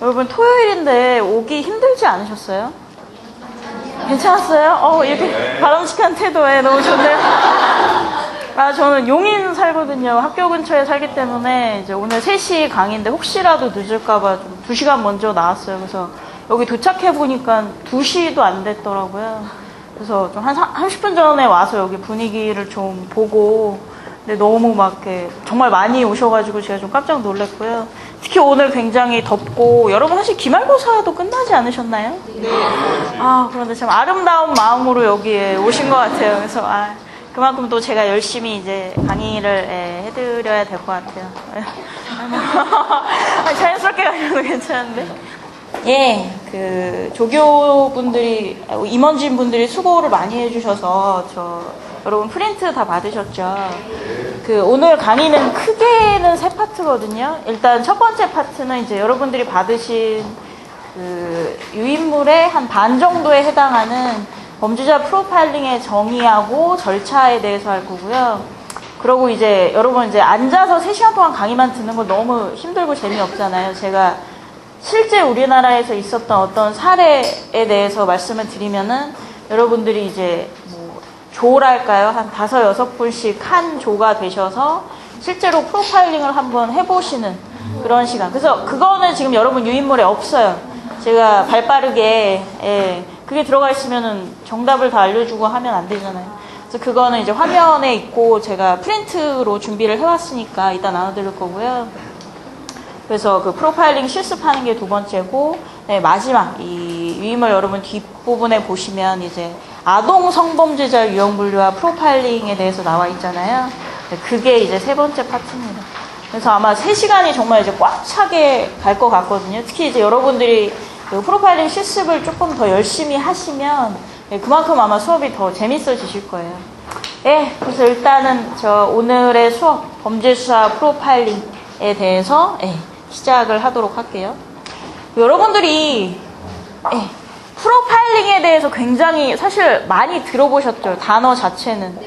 여러분 토요일인데 오기 힘들지 않으셨어요? 괜찮았어요? 이렇게 바람직한 태도에 너무 좋네요. 저는 용인 살거든요. 학교 근처에 살기 때문에 이제 오늘 3시 강의인데 혹시라도 늦을까봐 좀 2시간 먼저 나왔어요. 그래서 여기 도착해보니까 2시도 안 됐더라고요. 그래서 좀 한 30분 전에 와서 여기 분위기를 좀 보고, 근데 너무 막 이렇게 정말 많이 오셔가지고 제가 좀 깜짝 놀랐고요. 특히 오늘 굉장히 덥고, 여러분 사실 기말고사도 끝나지 않으셨나요? 네. 그런데 참 아름다운 마음으로 여기에 오신 것 같아요. 그래서 그만큼 또 제가 열심히 이제 강의를 해드려야 될 것 같아요. 자연스럽게 가셔도 괜찮은데. 그 조교분들이, 임원진분들이 수고를 많이 해주셔서 여러분 프린트 다 받으셨죠? 오늘 강의는 크게는 3파트거든요. 일단 첫 번째 파트는 이제 여러분들이 받으신 유인물의 한 반 정도에 해당하는 범죄자 프로파일링의 정의하고 절차에 대해서 할 거고요. 그러고 이제 여러분 이제 앉아서 3시간 동안 강의만 듣는 거 너무 힘들고 재미없잖아요. 제가 실제 우리나라에서 있었던 어떤 사례에 대해서 말씀을 드리면은 여러분들이 이제 조랄까요? 한 5-6분씩 한 조가 되셔서 실제로 프로파일링을 한번 해보시는 그런 시간. 그래서 그거는 지금 여러분 유인물에 없어요. 제가 발빠르게, 그게 들어가 있으면은 정답을 다 알려주고 하면 안 되잖아요. 그래서 그거는 이제 화면에 있고 제가 프린트로 준비를 해왔으니까 이따 나눠드릴 거고요. 그래서 그 프로파일링 실습하는 게 2번째고, 마지막 이 유인물 여러분 뒷부분에 보시면 이제 아동 성범죄자 유형 분류와 프로파일링에 대해서 나와 있잖아요. 그게 이제 3번째 파트입니다. 그래서 아마 3시간이 정말 이제 꽉 차게 갈 것 같거든요. 특히 이제 여러분들이 그 프로파일링 실습을 조금 더 열심히 하시면 그만큼 아마 수업이 더 재밌어지실 거예요. 그래서 일단은 오늘의 수업 범죄수사 프로파일링에 대해서 시작을 하도록 할게요. 여러분들이 프로파일링에 대해서 굉장히 사실 많이 들어보셨죠. 단어 자체는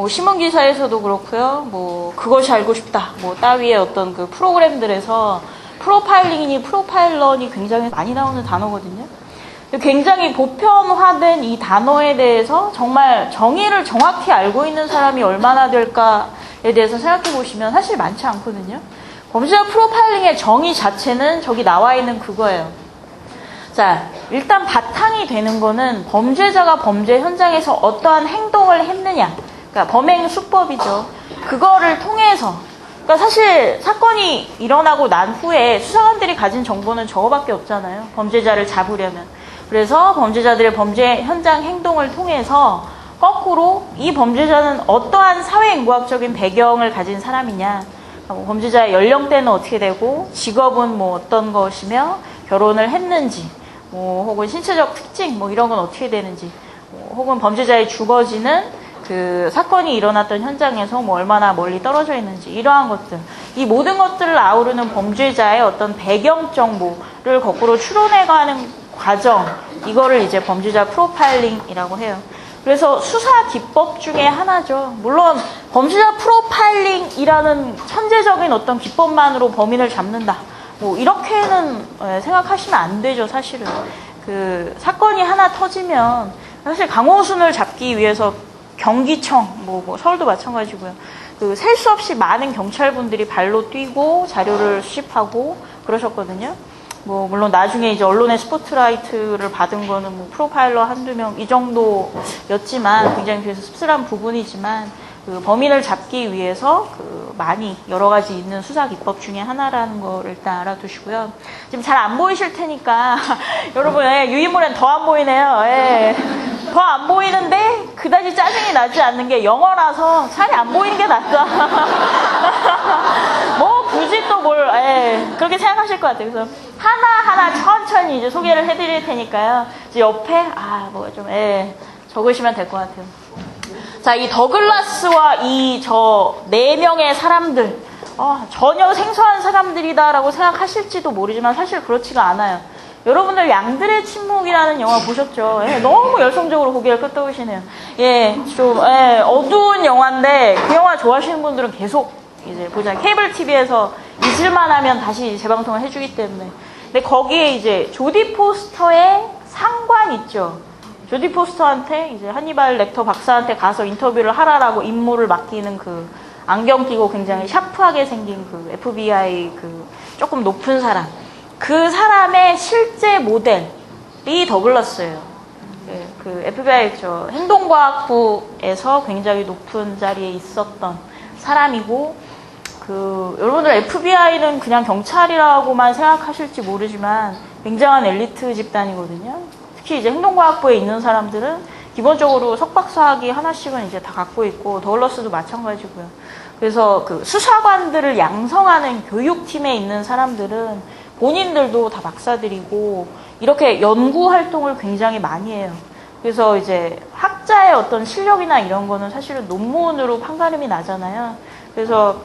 신문기사에서도 그렇고요. 그것이 알고 싶다 따위의 어떤 그 프로그램들에서 프로파일링이니 프로파일러니 굉장히 많이 나오는 단어거든요. 굉장히 보편화된 이 단어에 대해서 정말 정의를 정확히 알고 있는 사람이 얼마나 될까에 대해서 생각해 보시면 사실 많지 않거든요. 범죄자 프로파일링의 정의 자체는 저기 나와 있는 그거예요. 자, 일단 바탕이 되는 거는 범죄자가 범죄 현장에서 어떠한 행동을 했느냐. 그러니까 범행 수법이죠. 그거를 통해서, 그러니까 사실 사건이 일어나고 난 후에 수사관들이 가진 정보는 저거밖에 없잖아요. 범죄자를 잡으려면. 그래서 범죄자들의 범죄 현장 행동을 통해서 거꾸로 이 범죄자는 어떠한 사회인과학적인 배경을 가진 사람이냐, 범죄자의 연령대는 어떻게 되고 직업은 어떤 것이며 결혼을 했는지, 혹은 신체적 특징 이런 건 어떻게 되는지, 혹은 범죄자의 주거지는 그 사건이 일어났던 현장에서 얼마나 멀리 떨어져 있는지, 이러한 것들, 이 모든 것들을 아우르는 범죄자의 어떤 배경 정보를 거꾸로 추론해가는 과정, 이거를 이제 범죄자 프로파일링이라고 해요. 그래서 수사 기법 중에 하나죠. 물론 범죄자 프로파일링이라는 천재적인 어떤 기법만으로 범인을 잡는다, 이렇게는 생각하시면 안 되죠. 사실은 그 사건이 하나 터지면 사실 강호순을 잡기 위해서 경기청, 서울도 마찬가지고요. 셀 수 없이 많은 경찰분들이 발로 뛰고 자료를 수집하고 그러셨거든요. 물론 나중에 이제 언론의 스포트라이트를 받은 거는 프로파일러 1-2명 이 정도였지만 굉장히 그래서 씁쓸한 부분이지만 그 범인을 잡기 위해서 많이 여러 가지 있는 수사 기법 중에 하나라는 걸 일단 알아두시고요. 지금 잘 안 보이실 테니까 여러분 유인물엔 더 안 보이네요. 더 안 보이는데 그다지 짜증이 나지 않는 게 영어라서 차라리 안 보이는 게 낫다. 굳이 또 그렇게 생각하실 것 같아요. 그래서 하나하나 천천히 이제 소개를 해드릴 테니까요. 이제 옆에 적으시면 될 것 같아요. 자, 이 더글라스와 이 4명의 사람들, 전혀 생소한 사람들이다라고 생각하실지도 모르지만 사실 그렇지가 않아요. 여러분들 양들의 침묵이라는 영화 보셨죠? 너무 열성적으로 고개를 끄덕이시네요. 좀 어두운 영화인데 그 영화 좋아하시는 분들은 계속 이제 보잖아요. 케이블 TV에서 잊을만 하면 다시 재방송을 해주기 때문에. 근데 거기에 이제 조디 포스터의 상관 있죠. 조디 포스터한테 이제 하니발 렉터 박사한테 가서 인터뷰를 하라라고 임무를 맡기는 그 안경 끼고 굉장히 샤프하게 생긴 그 FBI 그 조금 높은 사람. 그 사람의 실제 모델이 더글라스예요. 그 FBI 저 행동과학부에서 굉장히 높은 자리에 있었던 사람이고, 여러분들 FBI는 그냥 경찰이라고만 생각하실지 모르지만 굉장한 엘리트 집단이거든요. 특히 이제 행동과학부에 있는 사람들은 기본적으로 석박사학위 하나씩은 이제 다 갖고 있고, 더글라스도 마찬가지고요. 그래서 그 수사관들을 양성하는 교육팀에 있는 사람들은 본인들도 다 박사들이고, 이렇게 연구 활동을 굉장히 많이 해요. 그래서 이제 학자의 어떤 실력이나 이런 거는 사실은 논문으로 판가름이 나잖아요. 그래서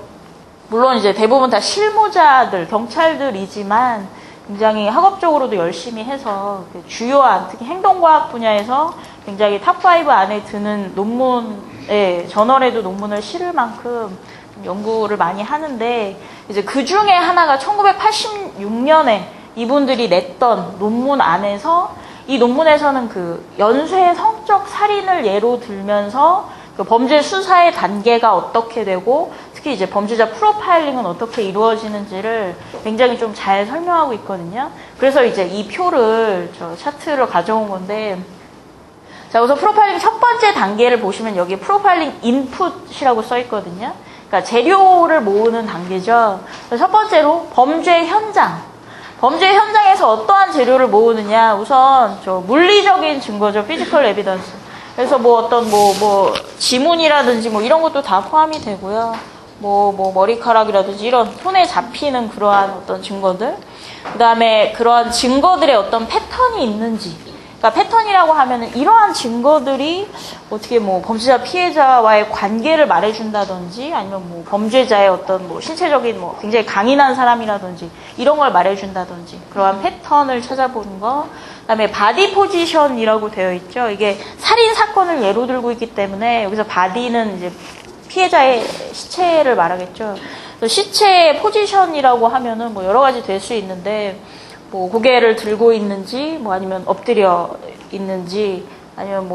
물론 이제 대부분 다 실무자들, 경찰들이지만 굉장히 학업적으로도 열심히 해서 주요한, 특히 행동과학 분야에서 굉장히 탑5 안에 드는 논문에, 저널에도 논문을 실을 만큼 연구를 많이 하는데, 이제 그 중에 하나가 1986년에 이분들이 냈던 논문 안에서, 이 논문에서는 그 연쇄 성적 살인을 예로 들면서 그 범죄 수사의 단계가 어떻게 되고, 특히 이제 범죄자 프로파일링은 어떻게 이루어지는지를 굉장히 좀 잘 설명하고 있거든요. 그래서 이제 이 표를, 저 차트를 가져온 건데, 자, 우선 프로파일링 첫 번째 단계를 보시면 여기 프로파일링 인풋이라고 써 있거든요. 그러니까 재료를 모으는 단계죠. 첫 번째로 범죄 현장. 범죄 현장에서 어떠한 재료를 모으느냐. 우선 저 물리적인 증거죠. 피지컬 에비던스. 그래서 뭐 어떤 뭐 지문이라든지 뭐 이런 것도 다 포함이 되고요. 뭐 머리카락이라든지 이런 손에 잡히는 그러한 어떤 증거들. 그 다음에 그러한 증거들의 어떤 패턴이 있는지. 그러니까 패턴이라고 하면은 이러한 증거들이 어떻게 뭐 범죄자 피해자와의 관계를 말해준다든지, 아니면 뭐 범죄자의 어떤 뭐 신체적인 뭐 굉장히 강인한 사람이라든지 이런 걸 말해준다든지, 그러한 패턴을 찾아보는 거. 그다음에 바디 포지션이라고 되어 있죠. 이게 살인 사건을 예로 들고 있기 때문에 여기서 바디는 이제 피해자의 시체를 말하겠죠. 그래서 시체의 포지션이라고 하면은 뭐 여러 가지 될 수 있는데, 뭐 고개를 들고 있는지, 뭐 아니면 엎드려 있는지, 아니면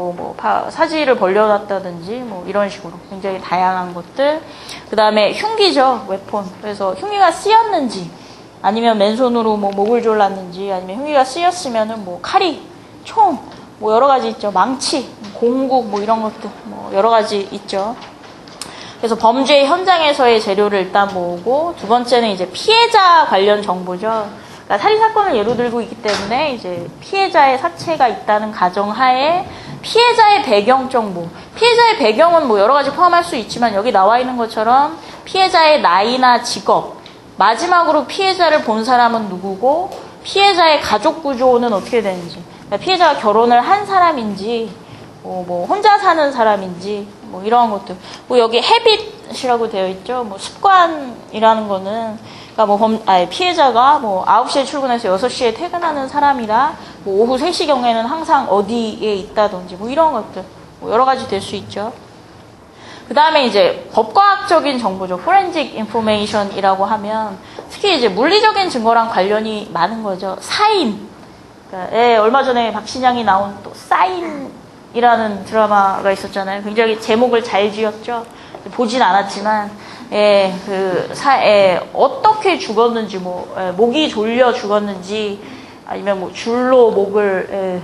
사지를 벌려놨다든지, 뭐 이런 식으로 굉장히 다양한 것들. 그 다음에 흉기죠, 웨폰. 그래서 흉기가 쓰였는지, 아니면 맨손으로 뭐 목을 졸랐는지, 아니면 흉기가 쓰였으면은 뭐 칼이, 총, 뭐 여러 가지 있죠. 망치, 공구, 뭐 이런 것들, 뭐 여러 가지 있죠. 그래서 범죄 현장에서의 재료를 일단 모으고, 두 번째는 이제 피해자 관련 정보죠. 그러니까 살인 사건을 예로 들고 있기 때문에 이제 피해자의 사체가 있다는 가정하에 피해자의 배경 정보. 피해자의 배경은 뭐 여러 가지 포함할 수 있지만, 여기 나와 있는 것처럼 피해자의 나이나 직업, 마지막으로 피해자를 본 사람은 누구고, 피해자의 가족 구조는 어떻게 되는지, 그러니까 피해자가 결혼을 한 사람인지, 뭐 혼자 사는 사람인지, 뭐 이런 것들. 뭐 여기 헤빗이라고 되어 있죠. 뭐 습관이라는 거는, 그러니까 피해자가 뭐 9시에 출근해서 6시에 퇴근하는 사람이라, 뭐 오후 3시경에는 항상 어디에 있다든지, 뭐 이런 것들. 뭐 여러 가지 될 수 있죠. 그 다음에 이제 법과학적인 정보죠. forensic information이라고 하면, 특히 이제 물리적인 증거랑 관련이 많은 거죠. 사인. 그러니까 얼마 전에 박신양이 나온 또 사인이라는 드라마가 있었잖아요. 굉장히 제목을 잘 지었죠. 보진 않았지만, 어떻게 죽었는지, 목이 졸려 죽었는지, 아니면 뭐 줄로 목을,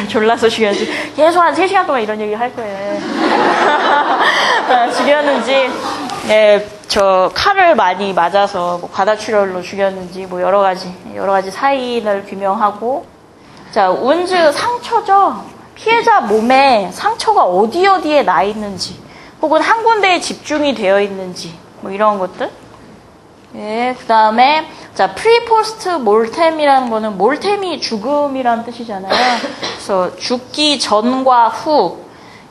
졸라서 죽였는지, 계속 한 3시간 동안 이런 얘기 할 거예요. 죽였는지, 칼을 많이 맞아서 뭐 과다출혈로 죽였는지, 뭐 여러 가지 사인을 규명하고. 자, 운즈 상처죠. 피해자 몸에 상처가 어디에 나 있는지, 혹은 한 군데에 집중이 되어 있는지, 뭐 이런 것들. 그 다음에, 자, 프리포스트 몰템이라는 거는, 몰템이 죽음이라는 뜻이잖아요. 그래서 죽기 전과 후.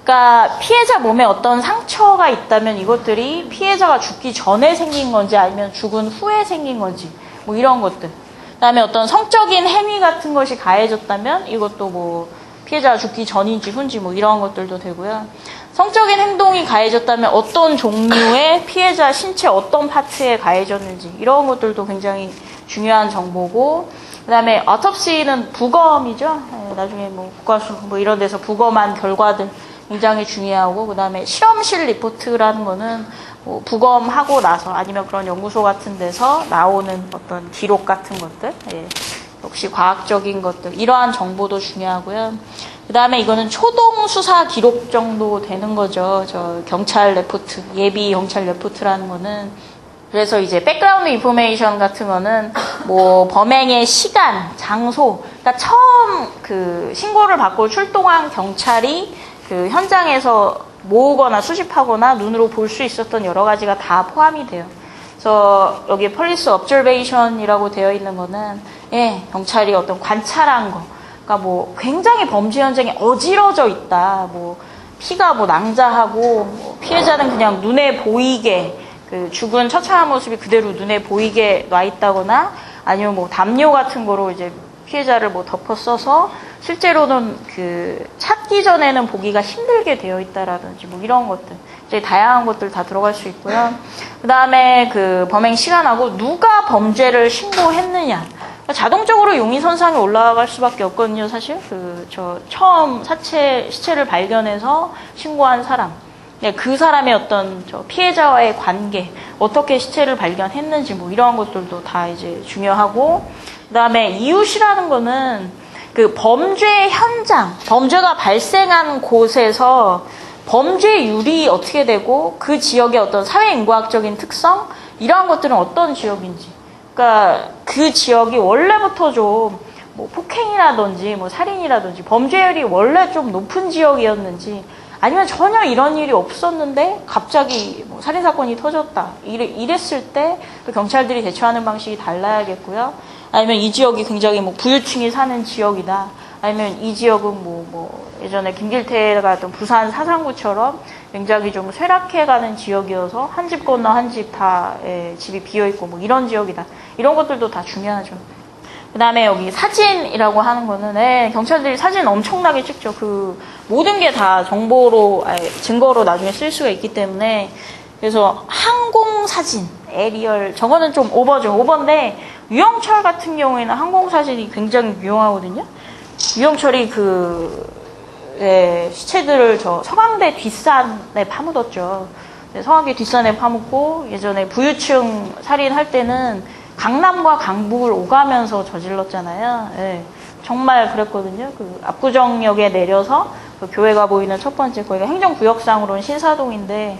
그러니까 피해자 몸에 어떤 상처가 있다면 이것들이 피해자가 죽기 전에 생긴 건지, 아니면 죽은 후에 생긴 건지, 뭐 이런 것들. 그 다음에 어떤 성적인 행위 같은 것이 가해졌다면 이것도 뭐 피해자가 죽기 전인지 후인지 뭐 이런 것들도 되고요. 성적인 행동이 가해졌다면 어떤 종류의 피해자 신체 어떤 파트에 가해졌는지, 이런 것들도 굉장히 중요한 정보고, 그 다음에 autopsy는 부검이죠. 나중에 뭐 국가수 뭐 이런 데서 부검한 결과들 굉장히 중요하고, 그 다음에 실험실 리포트라는 거는 뭐 부검하고 나서 아니면 그런 연구소 같은 데서 나오는 어떤 기록 같은 것들, 역시 과학적인 것들, 이러한 정보도 중요하고요. 그 다음에 이거는 초동 수사 기록 정도 되는 거죠. 저 경찰 레포트, 예비 경찰 레포트라는 거는. 그래서 이제 백그라운드 인포메이션 같은 거는 뭐 범행의 시간, 장소, 그러니까 처음 그 신고를 받고 출동한 경찰이 그 현장에서 모으거나 수집하거나 눈으로 볼 수 있었던 여러 가지가 다 포함이 돼요. 그래서 여기 폴리스 observation이라고 되어 있는 거는 경찰이 어떤 관찰한 거, 그러니까 뭐 굉장히 범죄 현장이 어지러져 있다, 뭐 피가 뭐 낭자하고 뭐 피해자는 그냥 눈에 보이게 그 죽은 처참한 모습이 그대로 눈에 보이게 놔 있다거나 아니면 뭐 담요 같은 거로 이제 피해자를 뭐 덮어 써서 실제로는 그 찾기 전에는 보기가 힘들게 되어 있다라든지 뭐 이런 것들, 이제 다양한 것들 다 들어갈 수 있고요. 그 다음에 그 범행 시간하고 누가 범죄를 신고했느냐. 자동적으로 용의선상에 올라갈 수밖에 없거든요, 사실. 처음 시체를 발견해서 신고한 사람. 그 사람의 어떤 피해자와의 관계, 어떻게 시체를 발견했는지 뭐 이러한 것들도 다 이제 중요하고, 그 다음에 이웃이라는 거는 그 범죄 현장, 범죄가 발생한 곳에서 범죄율이 어떻게 되고 그 지역의 어떤 사회인과학적인 특성, 이러한 것들은 어떤 지역인지, 그러니까 그 지역이 원래부터 좀 뭐 폭행이라든지 뭐 살인이라든지 범죄율이 원래 좀 높은 지역이었는지, 아니면 전혀 이런 일이 없었는데 갑자기 뭐 살인사건이 터졌다, 이랬을 때 또 경찰들이 대처하는 방식이 달라야겠고요. 아니면 이 지역이 굉장히 뭐 부유층이 사는 지역이다, 아니면 이 지역은 뭐 예전에 김길태가 했던 부산 사상구처럼 굉장히 좀 쇠락해가는 지역이어서 한 집 건너 한 집 다 집이 비어있고 뭐 이런 지역이다, 이런 것들도 다 중요하죠. 그 다음에 여기 사진이라고 하는 거는 경찰들이 사진 엄청나게 찍죠. 그 모든 게 다 정보로, 증거로 나중에 쓸 수가 있기 때문에. 그래서 항공사진, 에리얼, 저거는 좀 오버인데 유영철 같은 경우에는 항공사진이 굉장히 유용하거든요. 유영철이 시체들을 서강대 뒷산에 파묻었죠. 서강대 뒷산에 파묻고 예전에 부유층 살인할 때는 강남과 강북을 오가면서 저질렀잖아요. 정말 그랬거든요. 그 압구정역에 내려서 그 교회가 보이는 첫 번째, 거기가 행정구역상으로는 신사동인데,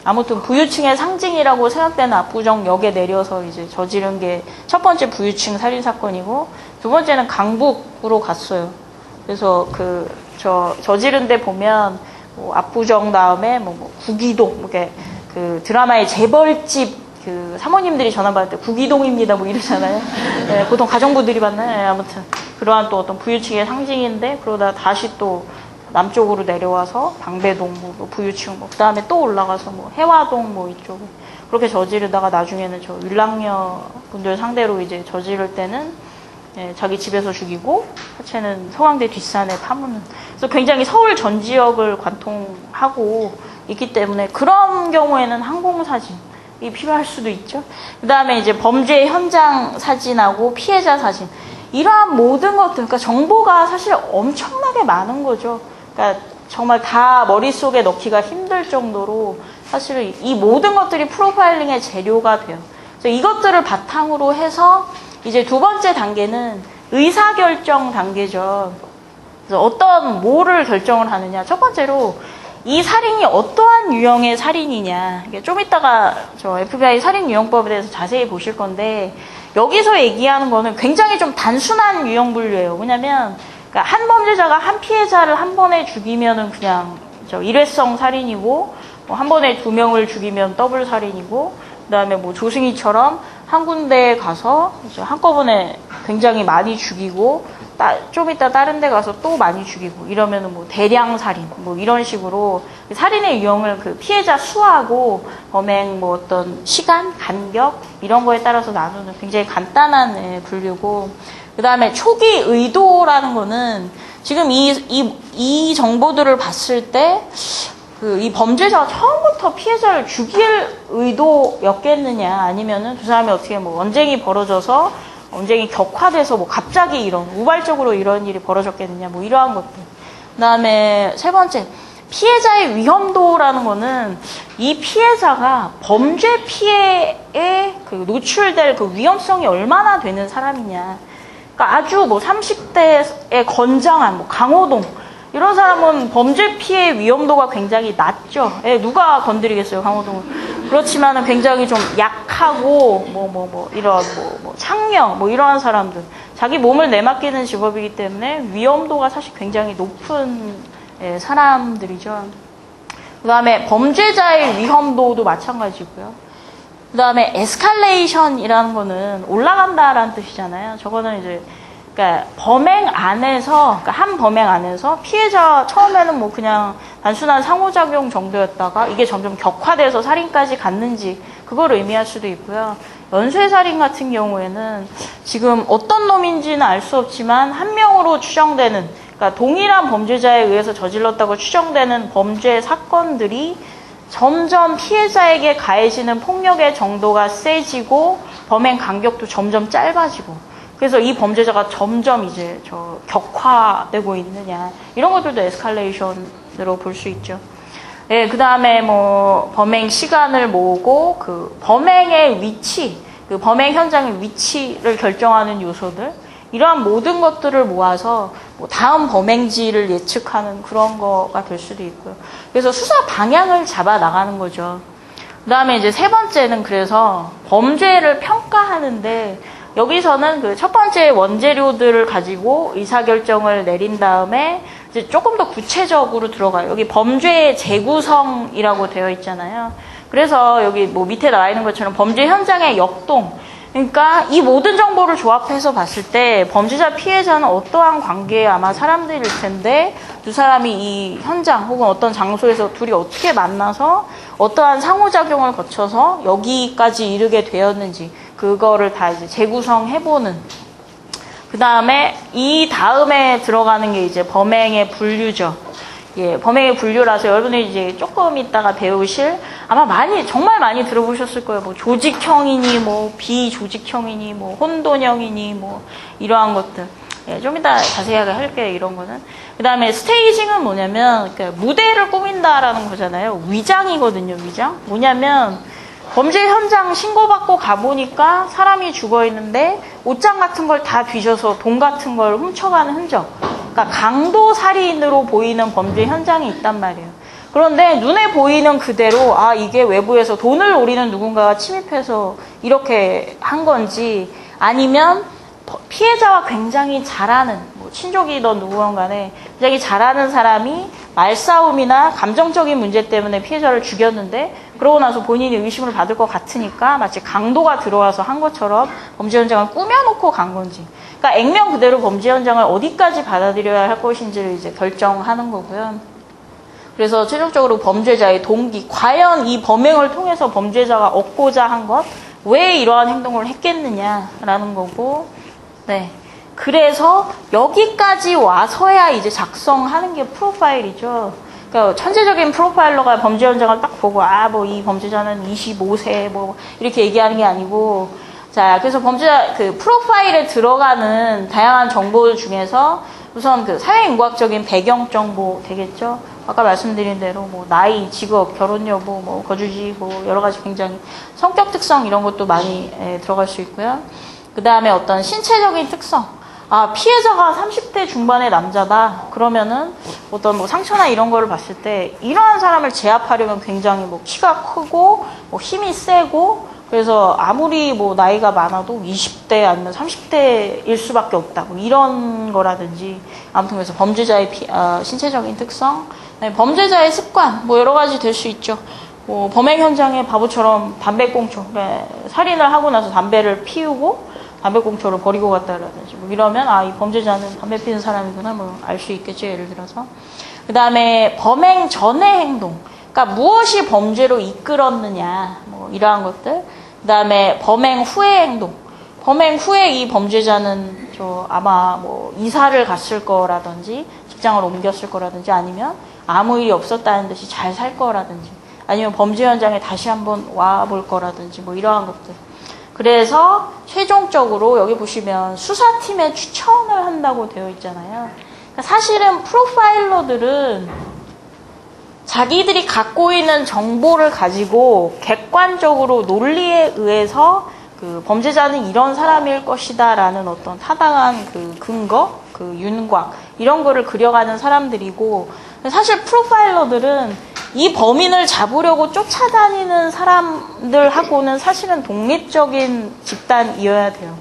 아무튼 부유층의 상징이라고 생각되는 압구정역에 내려서 이제 저지른 게 첫 번째 부유층 살인 사건이고, 두 번째는 강북으로 갔어요. 그래서 저지른 데 보면 뭐 압구정 다음에 뭐 구기동, 이렇게 그 드라마의 재벌집 그 사모님들이 전화 받을 때 구기동입니다 뭐 이러잖아요. 보통 가정부들이 받나요? 아무튼 그러한 또 어떤 부유층의 상징인데, 그러다 다시 또 남쪽으로 내려와서 방배동 뭐 부유층, 그 다음에 또 올라가서 뭐 해화동 뭐 이쪽에 그렇게 저지르다가 나중에는 저 윌랑녀 분들 상대로 이제 저지를 때는 자기 집에서 죽이고 하체는 서강대 뒷산에 파묻는. 그래서 굉장히 서울 전 지역을 관통하고 있기 때문에 그런 경우에는 항공사진이 필요할 수도 있죠. 그 다음에 이제 범죄 현장 사진하고 피해자 사진, 이러한 모든 것들, 그러니까 정보가 사실 엄청나게 많은 거죠. 그러니까 정말 다 머릿속에 넣기가 힘들 정도로 사실 이 모든 것들이 프로파일링의 재료가 돼요. 그래서 이것들을 바탕으로 해서 이제 두 번째 단계는 의사결정 단계죠. 그래서 뭐를 결정을 하느냐. 첫 번째로 이 살인이 어떠한 유형의 살인이냐. 좀 이따가 저 FBI 살인유형법에 대해서 자세히 보실 건데, 여기서 얘기하는 거는 굉장히 좀 단순한 유형 분류예요. 왜냐면 그러니까 한 범죄자가 한 피해자를 한 번에 죽이면은 그냥 일회성 살인이고, 뭐 한 번에 2명을 죽이면 더블 살인이고, 그다음에 뭐 조승희처럼 한 군데에 가서 이제 한꺼번에 굉장히 많이 죽이고 좀 이따 다른 데 가서 또 많이 죽이고 이러면은 뭐 대량 살인 뭐 이런 식으로 살인의 유형을 그 피해자 수하고 범행 뭐 어떤 시간, 간격 이런 거에 따라서 나누는 굉장히 간단한 분류고, 그다음에 초기 의도라는 거는 지금 이 정보들을 봤을 때 이 범죄자가 처음부터 피해자를 죽일 의도였겠느냐, 아니면은 두 사람이 어떻게 뭐 언쟁이 벌어져서 언쟁이 격화돼서 뭐 갑자기 이런 우발적으로 이런 일이 벌어졌겠느냐 뭐 이러한 것들. 그다음에 세 번째, 피해자의 위험도라는 거는 이 피해자가 범죄 피해에 그 노출될 그 위험성이 얼마나 되는 사람이냐. 그러니까 아주 뭐 30대에 건장한 뭐 강호동 이런 사람은 범죄 피해 위험도가 굉장히 낮죠. 예, 누가 건드리겠어요, 강호동을. 그렇지만은 굉장히 좀 약하고 이런 창녕 이러한 사람들, 자기 몸을 내맡기는 직업이기 때문에 위험도가 사실 굉장히 높은 사람들이죠. 그 다음에 범죄자의 위험도도 마찬가지고요. 그 다음에 에스컬레이션이라는 거는 올라간다라는 뜻이잖아요. 저거는 이제 그러니까 범행 안에서, 그러니까 한 범행 안에서 피해자 처음에는 뭐 그냥 단순한 상호작용 정도였다가 이게 점점 격화돼서 살인까지 갔는지 그걸 의미할 수도 있고요. 연쇄살인 같은 경우에는 지금 어떤 놈인지는 알 수 없지만 한 명으로 추정되는, 그러니까 동일한 범죄자에 의해서 저질렀다고 추정되는 범죄 사건들이 점점 피해자에게 가해지는 폭력의 정도가 세지고 범행 간격도 점점 짧아지고, 그래서 이 범죄자가 점점 이제 격화되고 있느냐, 이런 것들도 에스컬레이션으로 볼 수 있죠. 예, 그 다음에 뭐 범행 시간을 모으고 그 범행의 위치, 그 범행 현장의 위치를 결정하는 요소들, 이러한 모든 것들을 모아서 뭐 다음 범행지를 예측하는 그런 거가 될 수도 있고요. 그래서 수사 방향을 잡아 나가는 거죠. 그 다음에 이제 세 번째는 그래서 범죄를 평가하는데, 여기서는 그 첫 번째 원재료들을 가지고 의사결정을 내린 다음에 이제 조금 더 구체적으로 들어가요. 여기 범죄의 재구성이라고 되어 있잖아요. 그래서 여기 뭐 밑에 나와 있는 것처럼 범죄 현장의 역동, 그러니까 이 모든 정보를 조합해서 봤을 때 범죄자 피해자는 어떠한 관계에 아마 사람들일 텐데, 두 사람이 이 현장 혹은 어떤 장소에서 둘이 어떻게 만나서 어떠한 상호작용을 거쳐서 여기까지 이르게 되었는지 그거를 다 이제 재구성해보는. 그 다음에 이 다음에 들어가는 게 이제 범행의 분류죠. 예, 범행의 분류라서 여러분이 이제 조금 있다가 배우실, 아마 정말 많이 들어보셨을 거예요. 뭐 조직형이니, 뭐 비조직형이니, 뭐 혼돈형이니, 뭐 이러한 것들. 예, 좀 이따 자세하게 할게요, 이런 거는. 그 다음에 스테이징은 뭐냐면, 그러니까 무대를 꾸민다라는 거잖아요. 위장이거든요, 위장. 뭐냐면, 범죄 현장 신고받고 가보니까 사람이 죽어있는데 옷장 같은 걸 다 뒤져서 돈 같은 걸 훔쳐가는 흔적. 그러니까 강도 살인으로 보이는 범죄 현장이 있단 말이에요. 그런데 눈에 보이는 그대로 이게 외부에서 돈을 노리는 누군가가 침입해서 이렇게 한 건지, 아니면 피해자와 굉장히 잘 아는, 뭐 친족이든 누구건 간에 굉장히 잘 아는 사람이 말싸움이나 감정적인 문제 때문에 피해자를 죽였는데, 그러고 나서 본인이 의심을 받을 것 같으니까 마치 강도가 들어와서 한 것처럼 범죄 현장을 꾸며놓고 간 건지, 그러니까 액면 그대로 범죄 현장을 어디까지 받아들여야 할 것인지를 이제 결정하는 거고요. 그래서 최종적으로 범죄자의 동기, 과연 이 범행을 통해서 범죄자가 얻고자 한 것, 왜 이러한 행동을 했겠느냐라는 거고, 네. 그래서 여기까지 와서야 이제 작성하는 게 프로파일이죠. 그러니까 천재적인 프로파일러가 범죄 현장을 딱 보고 뭐 이 범죄자는 25세 뭐 이렇게 얘기하는 게 아니고, 자, 그래서 범죄자 그 프로파일에 들어가는 다양한 정보들 중에서 우선 그 사회인과학적인 배경 정보 되겠죠. 아까 말씀드린 대로 뭐 나이, 직업, 결혼 여부, 뭐 거주지, 뭐 여러 가지 굉장히 성격 특성 이런 것도 많이 들어갈 수 있고요. 그 다음에 어떤 신체적인 특성. 피해자가 30대 중반의 남자다. 그러면은 어떤 뭐 상처나 이런 거를 봤을 때 이러한 사람을 제압하려면 굉장히 뭐 키가 크고 뭐 힘이 세고, 그래서 아무리 뭐 나이가 많아도 20대 아니면 30대일 수밖에 없다. 뭐 이런 거라든지, 아무튼 그래서 범죄자의 신체적인 특성, 범죄자의 습관, 뭐 여러 가지 될 수 있죠. 뭐 범행 현장에 바보처럼 담배꽁초, 그러니까 살인을 하고 나서 담배를 피우고 담배꽁초를 버리고 갔다라든지, 뭐 이러면 이 범죄자는 담배 피는 사람이구나, 뭐 알 수 있겠죠, 예를 들어서. 그 다음에 범행 전의 행동, 그러니까 무엇이 범죄로 이끌었느냐, 뭐 이러한 것들. 그 다음에 범행 후의 행동, 범행 후에 이 범죄자는 아마 뭐 이사를 갔을 거라든지 직장을 옮겼을 거라든지, 아니면 아무 일이 없었다는 듯이 잘 살 거라든지, 아니면 범죄 현장에 다시 한번 와볼 거라든지, 뭐 이러한 것들. 그래서 최종적으로 여기 보시면 수사팀에 추천을 한다고 되어 있잖아요. 그러니까 사실은 프로파일러들은 자기들이 갖고 있는 정보를 가지고 객관적으로 논리에 의해서 그 범죄자는 이런 사람일 것이다 라는 어떤 타당한 그 근거, 그 윤곽 이런 거를 그려가는 사람들이고, 사실 프로파일러들은 이 범인을 잡으려고 쫓아다니는 사람들하고는 사실은 독립적인 집단이어야 돼요.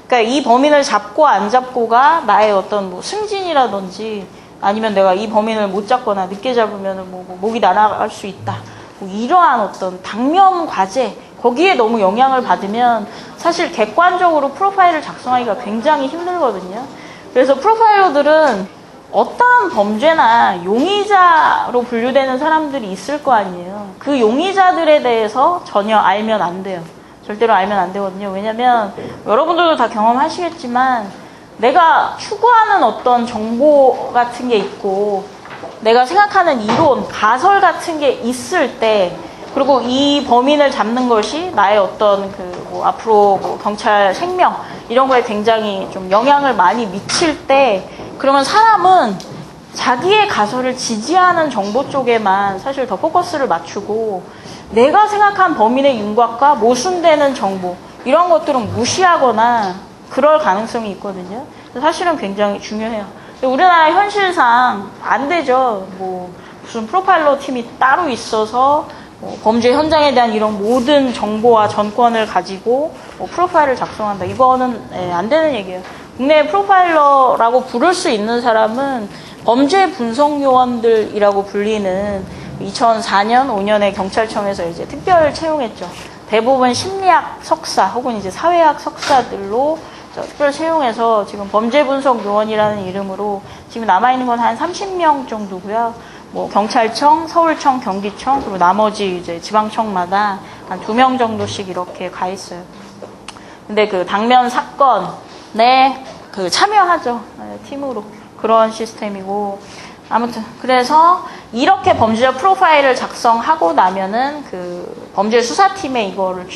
그러니까 이 범인을 잡고 안 잡고가 나의 어떤 뭐 승진이라든지, 아니면 내가 이 범인을 못 잡거나 늦게 잡으면 목이 날아갈 수 있다, 뭐 이러한 어떤 당면 과제, 거기에 너무 영향을 받으면 사실 객관적으로 프로파일을 작성하기가 굉장히 힘들거든요. 그래서 프로파일러들은 어떠한 범죄나 용의자로 분류되는 사람들이 있을 거 아니에요. 그 용의자들에 대해서 전혀 알면 안 돼요. 절대로 알면 안 되거든요. 왜냐면 여러분들도 다 경험하시겠지만 내가 추구하는 어떤 정보 같은 게 있고 내가 생각하는 이론, 가설 같은 게 있을 때, 그리고 이 범인을 잡는 것이 나의 어떤 앞으로 경찰 생명 이런 거에 굉장히 좀 영향을 많이 미칠 때, 그러면 사람은 자기의 가설을 지지하는 정보 쪽에만 사실 더 포커스를 맞추고 내가 생각한 범인의 윤곽과 모순되는 정보 이런 것들은 무시하거나 그럴 가능성이 있거든요. 사실은 굉장히 중요해요. 우리나라 현실상 안 되죠. 무슨 프로파일러 팀이 따로 있어서 범죄 현장에 대한 이런 모든 정보와 전권을 가지고 프로파일을 작성한다. 이거는 안 되는 얘기예요. 국내 프로파일러라고 부를 수 있는 사람은 범죄 분석 요원들이라고 불리는 2004년, 5년에 경찰청에서 이제 특별 채용했죠. 대부분 심리학 석사 혹은 이제 사회학 석사들로 특별 채용해서 지금 범죄 분석 요원이라는 이름으로 지금 남아있는 건 한 30명 정도고요. 경찰청, 서울청, 경기청, 그리고 나머지 이제 지방청마다 한 2명 정도씩 이렇게 가 있어요. 근데 그 당면 사건에 참여하죠. 팀으로. 그런 시스템이고. 아무튼, 그래서 이렇게 범죄자 프로파일을 작성하고 나면은 그 범죄 수사팀에 이거를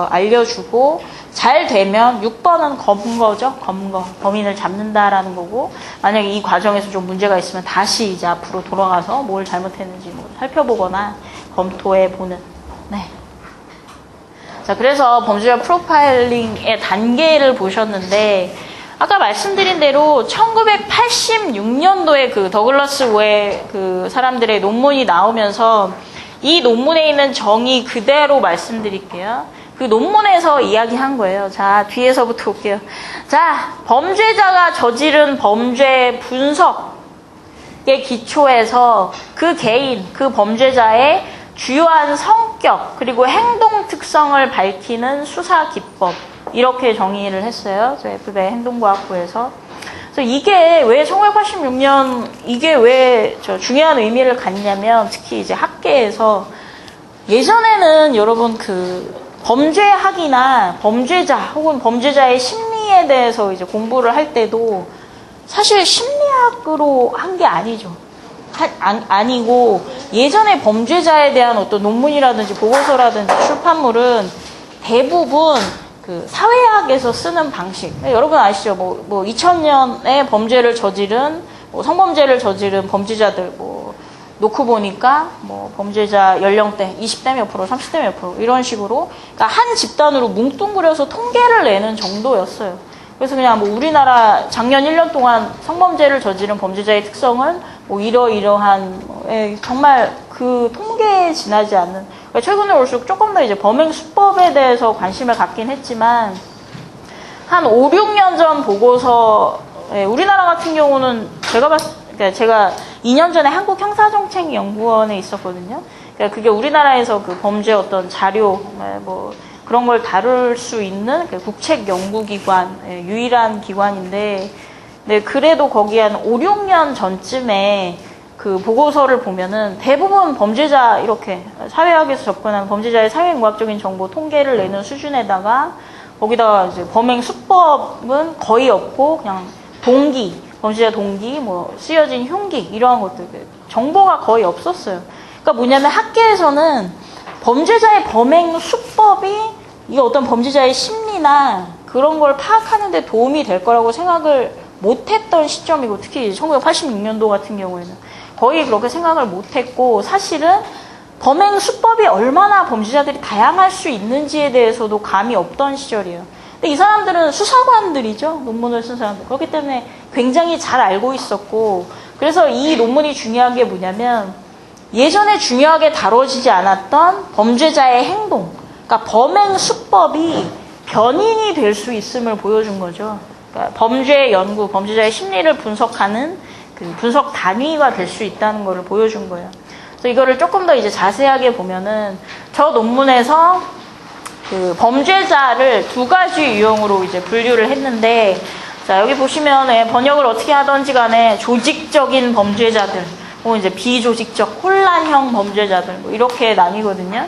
알려주고, 잘 되면 6번은 검거죠. 검거. 범인을 잡는다라는 거고, 만약에 이 과정에서 좀 문제가 있으면 다시 이제 앞으로 돌아가서 뭘 잘못했는지 살펴보거나 검토해 보는. 네. 자, 그래서 범죄자 프로파일링의 단계를 보셨는데, 아까 말씀드린 대로 1986년도에 그 더글라스 웨 그 사람들의 논문이 나오면서 이 논문에 있는 정의 그대로 말씀드릴게요. 그 논문에서 이야기한 거예요. 자, 뒤에서부터 볼게요. 자, 범죄자가 저지른 범죄 분석에 기초해서 그 개인, 그 범죄자의 주요한 성격, 그리고 행동 특성을 밝히는 수사 기법. 이렇게 정의를 했어요. FBI 행동과학부에서. 그래서 이게 왜 1986년, 이게 왜 중요한 의미를 갖냐면, 특히 이제 학계에서 예전에는 여러분 범죄학이나 범죄자 혹은 범죄자의 심리에 대해서 이제 공부를 할 때도 사실 심리학으로 한 게 아니죠. 아니고 예전에 범죄자에 대한 어떤 논문이라든지 보고서라든지 출판물은 대부분 그 사회학에서 쓰는 방식. 여러분 아시죠? 2000년에 범죄를 저지른 성범죄를 저지른 범죄자들 놓고 보니까 범죄자 연령대 20대 몇 프로, 30대 몇 프로 이런 식으로, 그러니까 한 집단으로 뭉뚱그려서 통계를 내는 정도였어요. 그래서 그냥 우리나라 작년 1년 동안 성범죄를 저지른 범죄자의 특성은 이러이러한 정말 그 통계에 지나지 않는, 그러니까 최근에 올수록 조금 더 이제 범행 수법에 대해서 관심을 갖긴 했지만 한 5, 6년 전 보고서, 우리나라 같은 경우는 제가 2년 전에 한국형사정책연구원에 있었거든요. 그러니까 그게 우리나라에서 그 범죄 어떤 자료, 그런 걸 다룰 수 있는 국책연구기관, 유일한 기관인데, 그래도 거기 한 5, 6년 전쯤에 그 보고서를 보면은 대부분 범죄자, 이렇게 사회학에서 접근한 범죄자의 사회인과학적인 정보 통계를 내는 수준에다가 거기다가 이제 범행 수법은 거의 없고 그냥 동기, 범죄자 동기, 쓰여진 흉기 이러한 것들 정보가 거의 없었어요. 그러니까 뭐냐면 학계에서는 범죄자의 범행 수법이 이게 어떤 범죄자의 심리나 그런 걸 파악하는 데 도움이 될 거라고 생각을 못했던 시점이고, 특히 1986년도 같은 경우에는 거의 그렇게 생각을 못했고, 사실은 범행 수법이 얼마나 범죄자들이 다양할 수 있는지에 대해서도 감이 없던 시절이에요. 근데 이 사람들은 수사관들이죠. 논문을 쓴 사람들. 그렇기 때문에 굉장히 잘 알고 있었고, 그래서 이 논문이 중요한 게 뭐냐면 예전에 중요하게 다뤄지지 않았던 범죄자의 행동, 그러니까 범행 수법이 변인이 될 수 있음을 보여준 거죠. 그러니까 범죄 연구, 범죄자의 심리를 분석하는 그 분석 단위가 될 수 있다는 것을 보여준 거예요. 그래서 이거를 조금 더 이제 자세하게 보면은 저 논문에서 그 범죄자를 두 가지 유형으로 이제 분류를 했는데, 자, 여기 보시면 번역을 어떻게 하던지 간에 조직적인 범죄자들, 이제 비조직적 혼란형 범죄자들, 뭐 이렇게 나뉘거든요.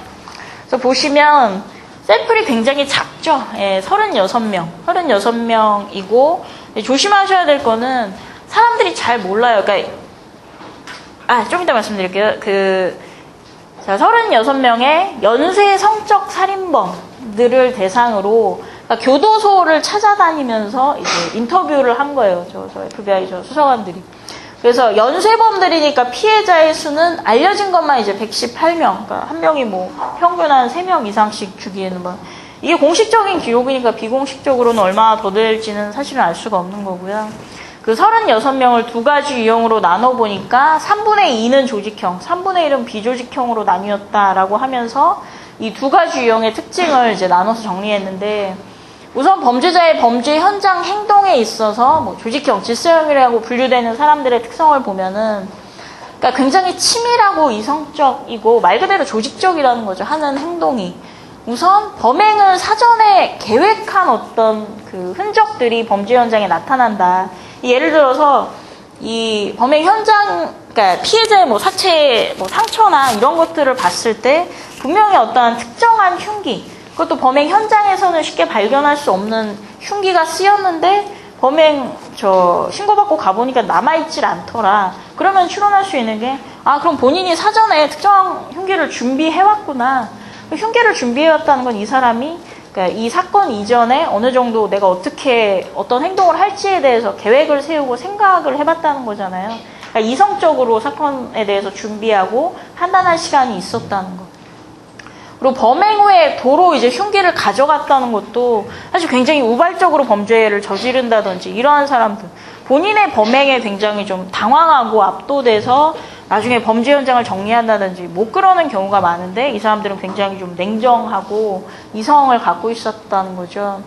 그래서 보시면 샘플이 굉장히 작죠. 36명이고, 조심하셔야 될 거는 사람들이 잘 몰라요. 그러니까, 좀 이따 말씀드릴게요. 자, 36명의 연쇄 성적 살인범들을 대상으로, 그러니까 교도소를 찾아다니면서 이제 인터뷰를 한 거예요. 저 FBI 수사관들이. 그래서 연쇄범들이니까 피해자의 수는 알려진 것만 이제 118명. 그러니까 한 명이 뭐 평균 한 3명 이상씩 주기에는 뭐. 이게 공식적인 기록이니까 비공식적으로는 얼마나 더 될지는 사실은 알 수가 없는 거고요. 그 36명을 두 가지 유형으로 나눠보니까 3분의 2는 조직형, 3분의 1은 비조직형으로 나뉘었다라고 하면서 이 두 가지 유형의 특징을 이제 나눠서 정리했는데, 우선 범죄자의 범죄 현장 행동에 있어서 뭐 조직형, 질서형이라고 분류되는 사람들의 특성을 보면은, 그러니까 굉장히 치밀하고 이성적이고 말 그대로 조직적이라는 거죠. 하는 행동이. 우선 범행을 사전에 계획한 어떤 그 흔적들이 범죄 현장에 나타난다. 예를 들어서 이 범행 현장, 그러니까 피해자의 뭐 사체, 뭐 상처나 이런 것들을 봤을 때 분명히 어떠한 특정한 흉기, 그것도 범행 현장에서는 쉽게 발견할 수 없는 흉기가 쓰였는데 범행 신고받고 가보니까 남아있질 않더라. 그러면 추론할 수 있는 게, 그럼 본인이 사전에 특정한 흉기를 준비해왔구나. 흉기를 준비해왔다는 건 이 사람이, 그러니까 이 사건 이전에 어느 정도 내가 어떤 행동을 할지에 대해서 계획을 세우고 생각을 해봤다는 거잖아요. 그러니까 이성적으로 사건에 대해서 준비하고 판단할 시간이 있었다는 거. 그리고 범행 후에 도로 이제 흉기를 가져갔다는 것도 사실 굉장히 우발적으로 범죄를 저지른다든지 이러한 사람들, 본인의 범행에 굉장히 좀 당황하고 압도돼서 나중에 범죄 현장을 정리한다든지 못 그러는 경우가 많은데, 이 사람들은 굉장히 좀 냉정하고 이성을 갖고 있었다는 거죠.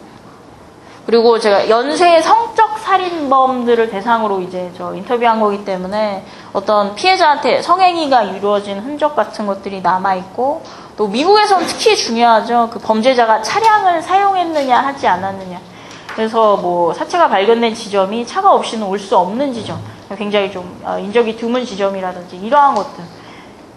그리고 제가 연쇄 성적 살인범들을 대상으로 이제 인터뷰한 거기 때문에 어떤 피해자한테 성행위가 이루어진 흔적 같은 것들이 남아있고, 또 미국에서는 특히 중요하죠. 그 범죄자가 차량을 사용했느냐 하지 않았느냐. 그래서 뭐 사체가 발견된 지점이 차가 없이는 올 수 없는 지점, 굉장히 좀 인적이 드문 지점이라든지 이러한 것들,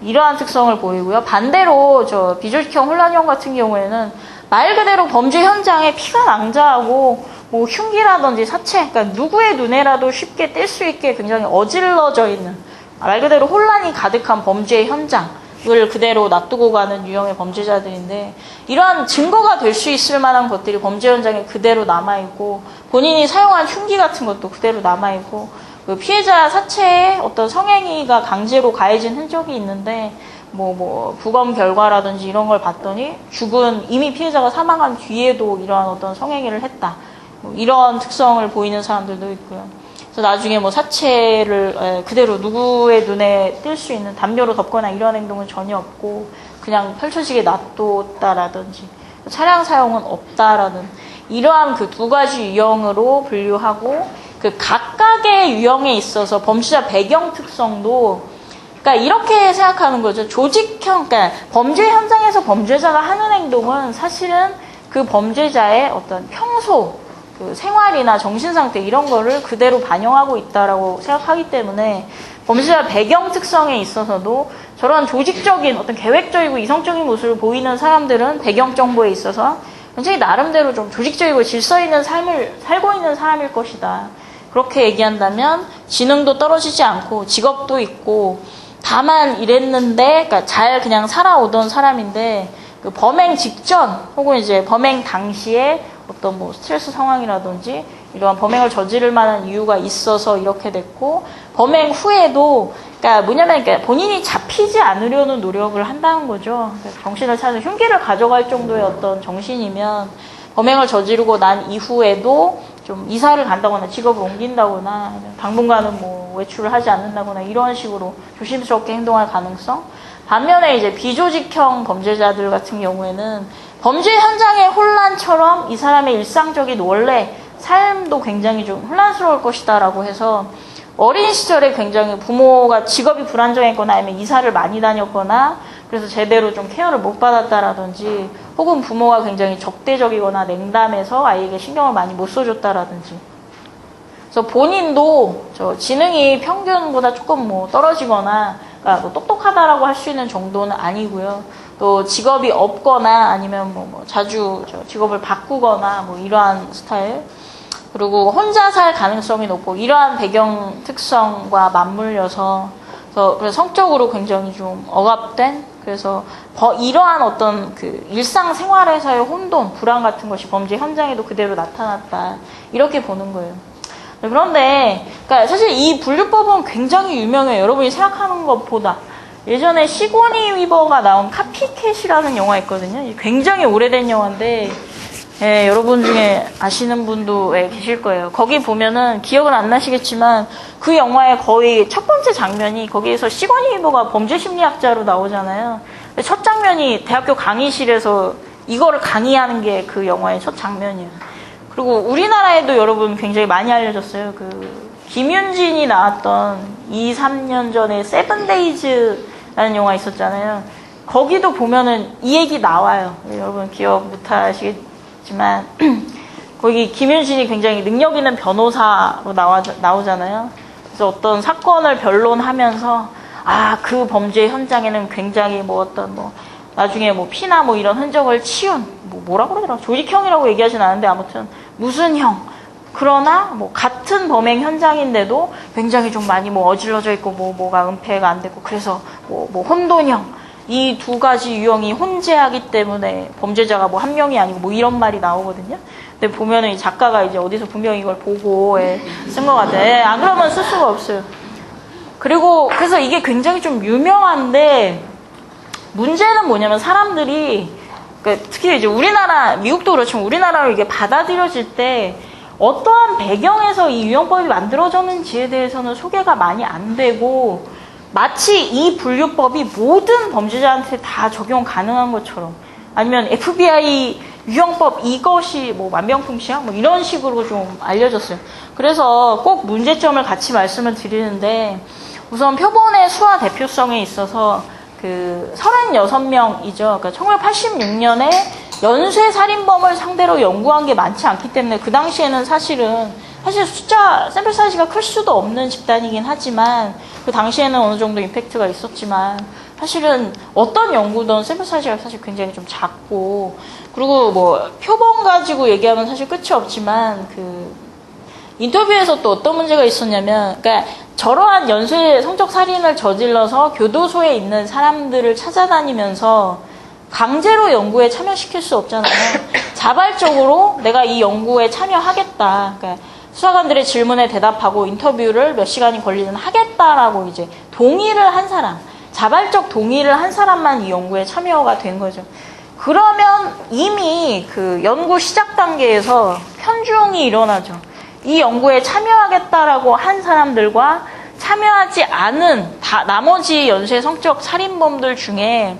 이러한 특성을 보이고요. 반대로 비조직형 혼란형 같은 경우에는 말 그대로 범죄 현장에 피가 낭자하고 뭐 흉기라든지 사체, 그러니까 누구의 눈에라도 쉽게 뗄 수 있게 굉장히 어질러져 있는, 말 그대로 혼란이 가득한 범죄 현장을 그대로 놔두고 가는 유형의 범죄자들인데, 이러한 증거가 될 수 있을 만한 것들이 범죄 현장에 그대로 남아있고, 본인이 사용한 흉기 같은 것도 그대로 남아있고, 그 피해자 사체에 어떤 성행위가 강제로 가해진 흔적이 있는데, 부검 결과라든지 이런 걸 봤더니 이미 피해자가 사망한 뒤에도 이러한 어떤 성행위를 했다. 이런 특성을 보이는 사람들도 있고요. 그래서 나중에 사체를 그대로 누구의 눈에 띌 수 있는 담요로 덮거나 이런 행동은 전혀 없고, 그냥 펼쳐지게 놔뒀다라든지, 차량 사용은 없다라는, 이러한 그 두 가지 유형으로 분류하고, 그 각각의 유형에 있어서 범죄자 배경 특성도, 그러니까 이렇게 생각하는 거죠. 조직형, 그러니까 범죄 현장에서 범죄자가 하는 행동은 사실은 그 범죄자의 어떤 평소 그 생활이나 정신 상태 이런 거를 그대로 반영하고 있다라고 생각하기 때문에, 범죄자 배경 특성에 있어서도 저런 조직적인 어떤 계획적이고 이성적인 모습을 보이는 사람들은 배경 정보에 있어서 굉장히 나름대로 좀 조직적이고 질서 있는 삶을 살고 있는 사람일 것이다. 그렇게 얘기한다면 지능도 떨어지지 않고 직업도 있고, 다만 이랬는데, 그러니까 잘 그냥 살아오던 사람인데 그 범행 직전 혹은 이제 범행 당시에 어떤 뭐 스트레스 상황이라든지 이러한 범행을 저지를 만한 이유가 있어서 이렇게 됐고, 범행 후에도 그러니까 뭐냐면 그러니까 본인이 잡히지 않으려는 노력을 한다는 거죠. 그러니까 정신을 차려서 흉기를 가져갈 정도의 어떤 정신이면 범행을 저지르고 난 이후에도 좀 이사를 간다거나 직업을 옮긴다거나 당분간은 뭐 외출을 하지 않는다거나 이런 식으로 조심스럽게 행동할 가능성. 반면에 이제 비조직형 범죄자들 같은 경우에는 범죄 현장의 혼란처럼 이 사람의 일상적인 원래 삶도 굉장히 좀 혼란스러울 것이다라고 해서 어린 시절에 굉장히 부모가 직업이 불안정했거나 아니면 이사를 많이 다녔거나 그래서 제대로 좀 케어를 못 받았다라든지 혹은 부모가 굉장히 적대적이거나 냉담해서 아이에게 신경을 많이 못 써줬다라든지, 그래서 본인도 저 지능이 평균보다 조금 뭐 떨어지거나 그러니까 뭐 똑똑하다라고 할 수 있는 정도는 아니고요. 또 직업이 없거나 아니면 뭐 자주 저 직업을 바꾸거나 뭐 이러한 스타일, 그리고 혼자 살 가능성이 높고 이러한 배경 특성과 맞물려서 그래서 성적으로 굉장히 좀 억압된, 그래서 이러한 어떤 그 일상생활에서의 혼돈, 불안 같은 것이 범죄 현장에도 그대로 나타났다, 이렇게 보는 거예요. 그런데 그러니까 사실 이 분류법은 굉장히 유명해요. 여러분이 생각하는 것보다. 예전에 시고니 위버가 나온 카피캣이라는 영화 있거든요. 굉장히 오래된 영화인데 예, 여러분 중에 아시는 분도 계실 거예요. 거기 보면은 기억은 안 나시겠지만 그 영화의 거의 첫 번째 장면이, 거기에서 시고니 위버가 범죄 심리학자로 나오잖아요. 첫 장면이 대학교 강의실에서 이거를 강의하는 게 그 영화의 첫 장면이에요. 그리고 우리나라에도 여러분 굉장히 많이 알려졌어요. 그 김윤진이 나왔던 2, 3년 전에 세븐데이즈라는 영화 있었잖아요. 거기도 보면은 이 얘기 나와요. 여러분 기억 못 하시겠지만 거기 김윤진이 굉장히 능력 있는 변호사로 나오잖아요. 그래서 어떤 사건을 변론하면서 그 범죄 현장에는 굉장히 뭐 어떤 뭐 나중에 뭐 피나 뭐 이런 흔적을 치운 뭐라 그러더라, 조직형이라고 얘기하진 않은데 아무튼 무슨 형, 그러나 뭐 같은 범행 현장인데도 굉장히 좀 많이 뭐 어질러져 있고 뭐가 은폐가 안 되고 그래서 뭐 혼돈형, 이 두 가지 유형이 혼재하기 때문에 범죄자가 뭐 한 명이 아니고 뭐 이런 말이 나오거든요. 근데 보면은 이 작가가 이제 어디서 분명히 이걸 보고 쓴 것 같아요. 안 그러면 쓸 수가 없어요. 그리고 그래서 이게 굉장히 좀 유명한데 문제는 뭐냐면 사람들이 그러니까 특히 이제 우리나라, 미국도 그렇지만 우리나라로 이게 받아들여질 때 어떠한 배경에서 이 유형법이 만들어졌는지에 대해서는 소개가 많이 안 되고, 마치 이 분류법이 모든 범죄자한테 다 적용 가능한 것처럼, 아니면 FBI 유형법 이것이 뭐 만병통치약 뭐 이런 식으로 좀 알려졌어요. 그래서 꼭 문제점을 같이 말씀을 드리는데, 우선 표본의 수화 대표성에 있어서 그 36명이죠. 그러니까 1986년에 연쇄 살인범을 상대로 연구한 게 많지 않기 때문에 그 당시에는 사실 샘플 사이즈가 클 수도 없는 집단이긴 하지만, 그 당시에는 어느 정도 임팩트가 있었지만 사실은 어떤 연구든 샘플 사이즈가 사실 굉장히 좀 작고, 그리고 뭐 표본 가지고 얘기하면 사실 끝이 없지만 그 인터뷰에서 또 어떤 문제가 있었냐면, 그러니까 저러한 연쇄 성적 살인을 저질러서 교도소에 있는 사람들을 찾아다니면서 강제로 연구에 참여시킬 수 없잖아요. 자발적으로 내가 이 연구에 참여하겠다, 그러니까 수사관들의 질문에 대답하고 인터뷰를 몇 시간이 걸리든 하겠다라고 이제 동의를 한 사람, 자발적 동의를 한 사람만 이 연구에 참여가 된 거죠. 그러면 이미 그 연구 시작 단계에서 편중이 일어나죠. 이 연구에 참여하겠다라고 한 사람들과 참여하지 않은 나머지 연쇄 성적 살인범들 중에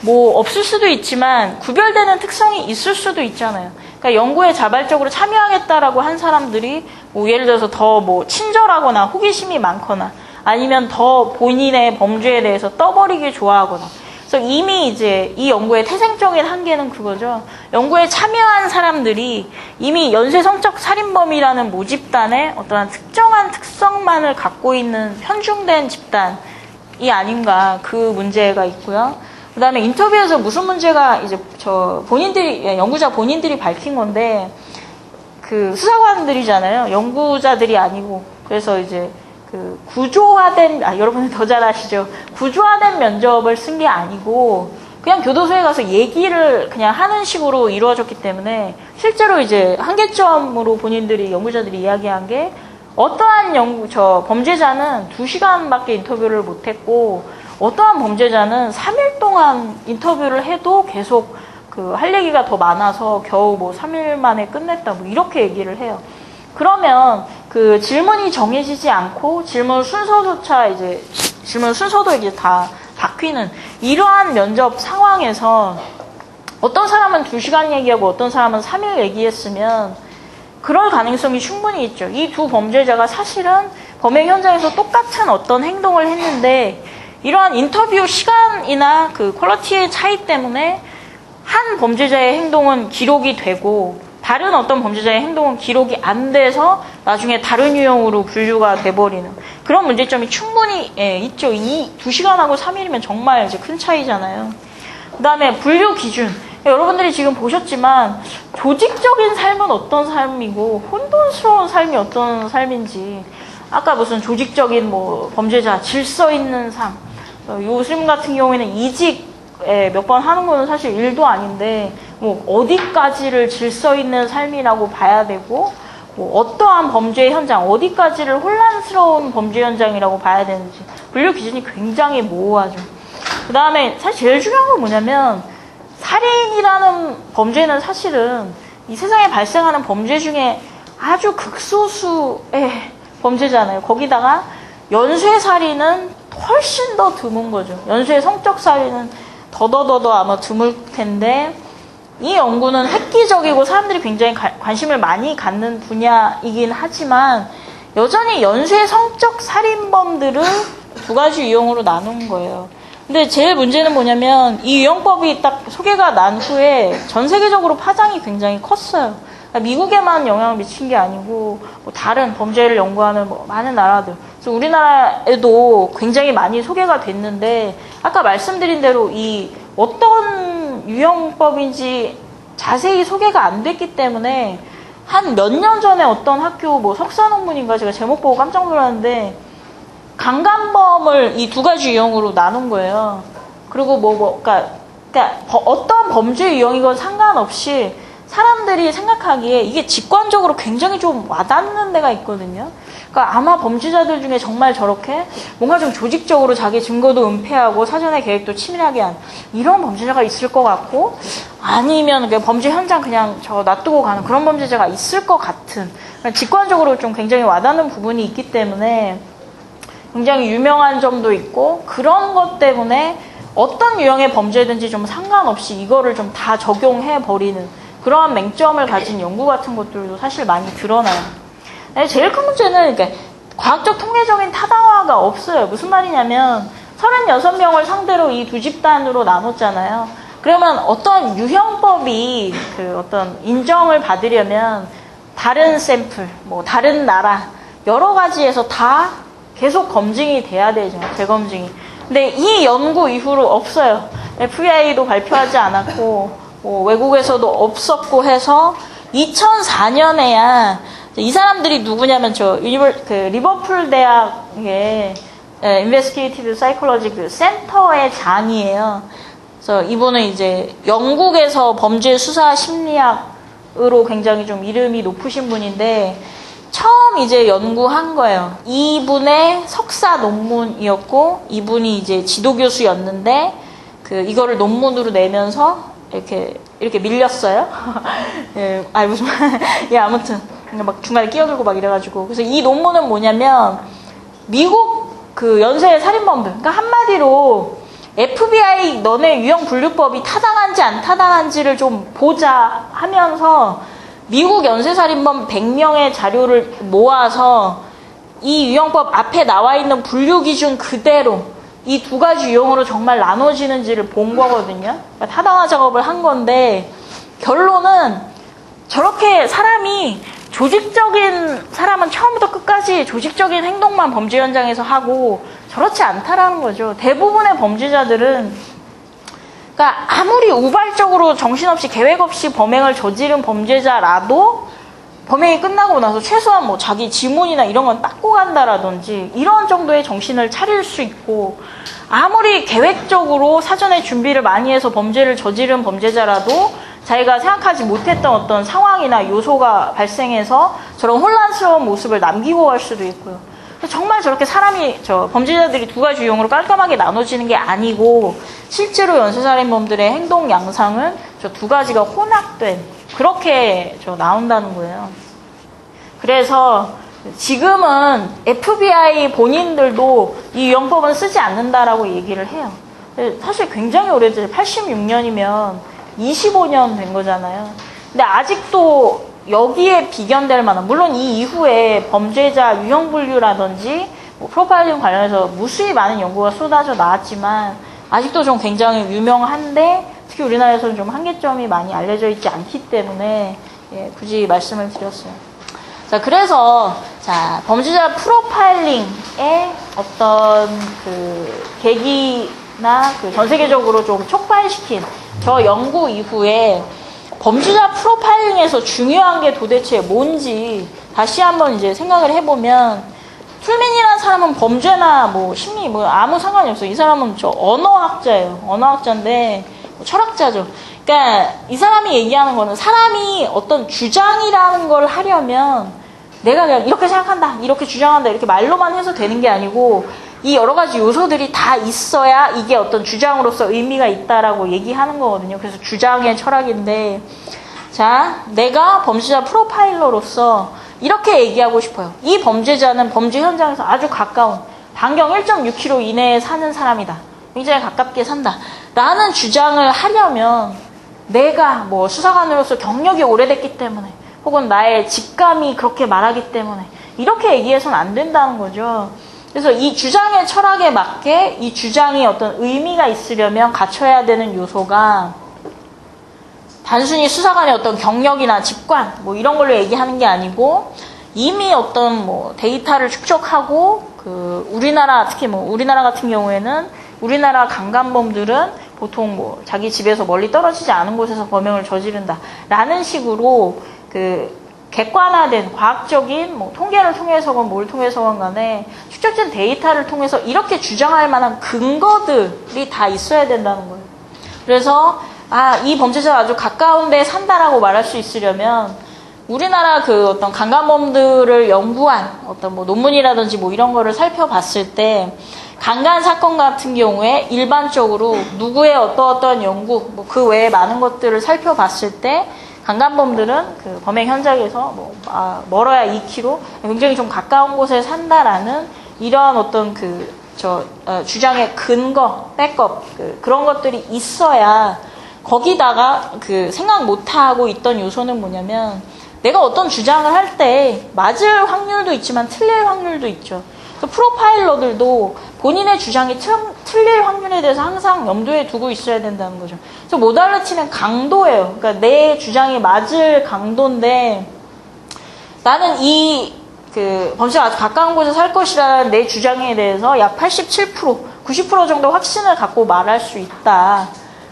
뭐 없을 수도 있지만 구별되는 특성이 있을 수도 있잖아요. 그러니까 연구에 자발적으로 참여하겠다라고 한 사람들이 뭐 예를 들어서 더 뭐 친절하거나 호기심이 많거나 아니면 더 본인의 범죄에 대해서 떠벌이기 좋아하거나, 그래서 이미 이제 이 연구의 태생적인 한계는 그거죠. 연구에 참여한 사람들이 이미 연쇄 성적 살인범이라는 모집단의 어떠한 특정한 특성만을 갖고 있는 편중된 집단이 아닌가, 그 문제가 있고요. 그 다음에 인터뷰에서 무슨 문제가 이제 연구자 본인들이 밝힌 건데, 그 수사관들이잖아요. 연구자들이 아니고. 그래서 이제 그 구조화된, 여러분은 더 잘 아시죠? 구조화된 면접을 쓴 게 아니고 그냥 교도소에 가서 얘기를 그냥 하는 식으로 이루어졌기 때문에 실제로 이제 한계점으로 본인들이 연구자들이 이야기한 게 어떠한 범죄자는 2시간밖에 인터뷰를 못했고 어떠한 범죄자는 3일 동안 인터뷰를 해도 계속 할 얘기가 더 많아서 겨우 3일 만에 끝냈다 이렇게 얘기를 해요. 그러면 질문이 정해지지 않고 질문 순서도 이제 다 바뀌는 이러한 면접 상황에서 어떤 사람은 2시간 얘기하고 어떤 사람은 3일 얘기했으면 그럴 가능성이 충분히 있죠. 이 두 범죄자가 사실은 범행 현장에서 똑같은 어떤 행동을 했는데 이러한 인터뷰 시간이나 퀄리티의 차이 때문에 한 범죄자의 행동은 기록이 되고 다른 어떤 범죄자의 행동은 기록이 안 돼서 나중에 다른 유형으로 분류가 돼버리는 그런 문제점이 충분히 있죠. 2시간하고 3일이면 정말 이제 큰 차이잖아요. 그 다음에 분류 기준. 여러분들이 지금 보셨지만 조직적인 삶은 어떤 삶이고 혼돈스러운 삶이 어떤 삶인지 아까 무슨 조직적인 범죄자, 질서 있는 삶 요즘 같은 경우에는 이직에 몇 번 하는 거는 사실 일도 아닌데 어디까지를 질서 있는 삶이라고 봐야 되고 어떠한 범죄 현장, 어디까지를 혼란스러운 범죄 현장이라고 봐야 되는지 분류 기준이 굉장히 모호하죠. 그 다음에 사실 제일 중요한 건 뭐냐면 살인이라는 범죄는 사실은 이 세상에 발생하는 범죄 중에 아주 극소수의 범죄잖아요. 거기다가 연쇄살인은 훨씬 더 드문 거죠. 연쇄 성적 살인은 더더더더 아마 드물 텐데 이 연구는 획기적이고 사람들이 굉장히 관심을 많이 갖는 분야이긴 하지만 여전히 연쇄 성적 살인범들을 2가지 유형으로 나눈 거예요. 근데 제일 문제는 뭐냐면 이 유형법이 딱 소개가 난 후에 전 세계적으로 파장이 굉장히 컸어요. 그러니까 미국에만 영향을 미친 게 아니고 다른 범죄를 연구하는 많은 나라들, 그래서 우리나라에도 굉장히 많이 소개가 됐는데 아까 말씀드린 대로 이 어떤 유형법인지 자세히 소개가 안 됐기 때문에 한 몇 년 전에 어떤 학교 석사 논문인가 제가 제목 보고 깜짝 놀랐는데 강간범을 이 2가지 유형으로 나눈 거예요. 그리고 그러니까 어떤 범죄 유형이건 상관없이 사람들이 생각하기에 이게 직관적으로 굉장히 좀 와닿는 데가 있거든요. 그러니까 아마 범죄자들 중에 정말 저렇게 뭔가 좀 조직적으로 자기 증거도 은폐하고 사전에 계획도 치밀하게 한 이런 범죄자가 있을 것 같고 아니면 범죄 현장 그냥 놔두고 가는 그런 범죄자가 있을 것 같은 직관적으로 좀 굉장히 와닿는 부분이 있기 때문에 굉장히 유명한 점도 있고 그런 것 때문에 어떤 유형의 범죄든지 좀 상관없이 이거를 좀 다 적용해버리는 그러한 맹점을 가진 연구 같은 것들도 사실 많이 드러나요. 제일 큰 문제는 과학적 통계적인 타당화가 없어요. 무슨 말이냐면 36명을 상대로 이 2집단으로 나눴잖아요. 그러면 어떤 유형법이 어떤 인정을 받으려면 다른 샘플, 다른 나라 여러 가지에서 다 계속 검증이 돼야 되죠. 재검증이. 근데 이 연구 이후로 없어요. FBI도 발표하지 않았고 외국에서도 없었고 해서 2004년에야 이 사람들이 누구냐면 리버풀 대학의 인베스티게이티브 사이콜로지 센터의 장이에요. 그래서 이분은 이제 영국에서 범죄 수사 심리학으로 굉장히 좀 이름이 높으신 분인데 처음 이제 연구한 거예요. 이분의 석사 논문이었고 이분이 이제 지도교수였는데 이거를 논문으로 내면서 이렇게 밀렸어요. 예, 무슨 예, 아무튼 중간에 끼어들고 이래가지고 그래서 이 논문은 뭐냐면 미국 연쇄 살인범들, 그러니까 한마디로 FBI 너네 유형 분류법이 타당한지 안 타당한지를 좀 보자 하면서 미국 연쇄살인범 100명의 자료를 모아서 이 유형법 앞에 나와 있는 분류 기준 그대로 이 2가지 유형으로 정말 나눠지는지를 본 거거든요. 그러니까 타당화 작업을 한 건데 결론은 저렇게 사람이 조직적인 사람은 처음부터 끝까지 조직적인 행동만 범죄 현장에서 하고 저렇지 않다라는 거죠. 대부분의 범죄자들은 그러니까 아무리 우발적으로 정신없이 계획 없이 범행을 저지른 범죄자라도 범행이 끝나고 나서 최소한 뭐 자기 지문이나 이런 건 닦고 간다라든지 이런 정도의 정신을 차릴 수 있고, 아무리 계획적으로 사전에 준비를 많이 해서 범죄를 저지른 범죄자라도 자기가 생각하지 못했던 어떤 상황이나 요소가 발생해서 저런 혼란스러운 모습을 남기고 갈 수도 있고요. 정말 저렇게 범죄자들이 두 가지 유형으로 깔끔하게 나눠지는 게 아니고, 실제로 연쇄살인범들의 행동 양상은 저 두 가지가 혼합된, 그렇게 나온다는 거예요. 그래서 지금은 FBI 본인들도 이 유형법은 쓰지 않는다라고 얘기를 해요. 사실 굉장히 오래전 86년이면 25년 된 거잖아요. 근데 아직도 여기에 비견될 만한, 물론 이 이후에 범죄자 유형 분류라든지 뭐 프로파일링 관련해서 무수히 많은 연구가 쏟아져 나왔지만 아직도 좀 굉장히 유명한데, 특히 우리나라에서는 좀 한계점이 많이 알려져 있지 않기 때문에 굳이 말씀을 드렸어요. 자, 그래서 범죄자 프로파일링의 어떤 그 계기나 전 세계적으로 좀 촉발시킨 저 연구 이후에 범죄자 프로파일링에서 중요한 게 도대체 뭔지 다시 한번 이제 생각을 해보면, 풀민이라는 사람은 범죄나 뭐 심리 뭐 아무 상관이 없어요. 이 사람은 언어학자예요. 언어학자인데 철학자죠. 그러니까 이 사람이 얘기하는 거는, 사람이 어떤 주장이라는 걸 하려면 내가 그냥 이렇게 생각한다, 이렇게 주장한다, 이렇게 말로만 해서 되는 게 아니고 이 여러 가지 요소들이 다 있어야 이게 어떤 주장으로서 의미가 있다라고 얘기하는 거거든요. 그래서 주장의 철학인데, 내가 범죄자 프로파일러로서 이렇게 얘기하고 싶어요. 이 범죄자는 범죄 현장에서 아주 가까운, 반경 1.6km 이내에 사는 사람이다. 굉장히 가깝게 산다. 라는 주장을 하려면 내가 뭐 수사관으로서 경력이 오래됐기 때문에, 혹은 나의 직감이 그렇게 말하기 때문에 이렇게 얘기해서는 안 된다는 거죠. 그래서 이 주장의 철학에 맞게 이 주장이 어떤 의미가 있으려면 갖춰야 되는 요소가 단순히 수사관의 어떤 경력이나 직관 뭐 이런 걸로 얘기하는 게 아니고, 이미 어떤 뭐 데이터를 축적하고, 우리나라, 특히 뭐 우리나라 같은 경우에는 우리나라 강간범들은 보통 뭐 자기 집에서 멀리 떨어지지 않은 곳에서 범행을 저지른다 라는 식으로 객관화된 과학적인 뭐 통계를 통해서건 뭘 통해서건 간에 축적된 데이터를 통해서 이렇게 주장할 만한 근거들이 다 있어야 된다는 거예요. 그래서 이 범죄자가 아주 가까운 데에 산다라고 말할 수 있으려면, 우리나라 어떤 강간범들을 연구한 어떤 뭐 논문이라든지 뭐 이런 거를 살펴봤을 때, 강간 사건 같은 경우에 일반적으로 누구의 어떠한 연구, 뭐 그 외에 많은 것들을 살펴봤을 때, 강간범들은 범행 현장에서 멀어야 2km, 굉장히 좀 가까운 곳에 산다라는 이러한 어떤 주장의 근거, 백업, 그런 것들이 있어야, 거기다가 생각 못하고 있던 요소는 뭐냐면, 내가 어떤 주장을 할 때 맞을 확률도 있지만 틀릴 확률도 있죠. 프로파일러들도 본인의 주장이 틀릴 확률에 대해서 항상 염두에 두고 있어야 된다는 거죠. 그래서 모달리티는 강도예요. 그러니까 내 주장이 맞을 강도인데, 나는 범죄가 아주 가까운 곳에 살 것이라는 내 주장에 대해서 약 87%, 90% 정도 확신을 갖고 말할 수 있다.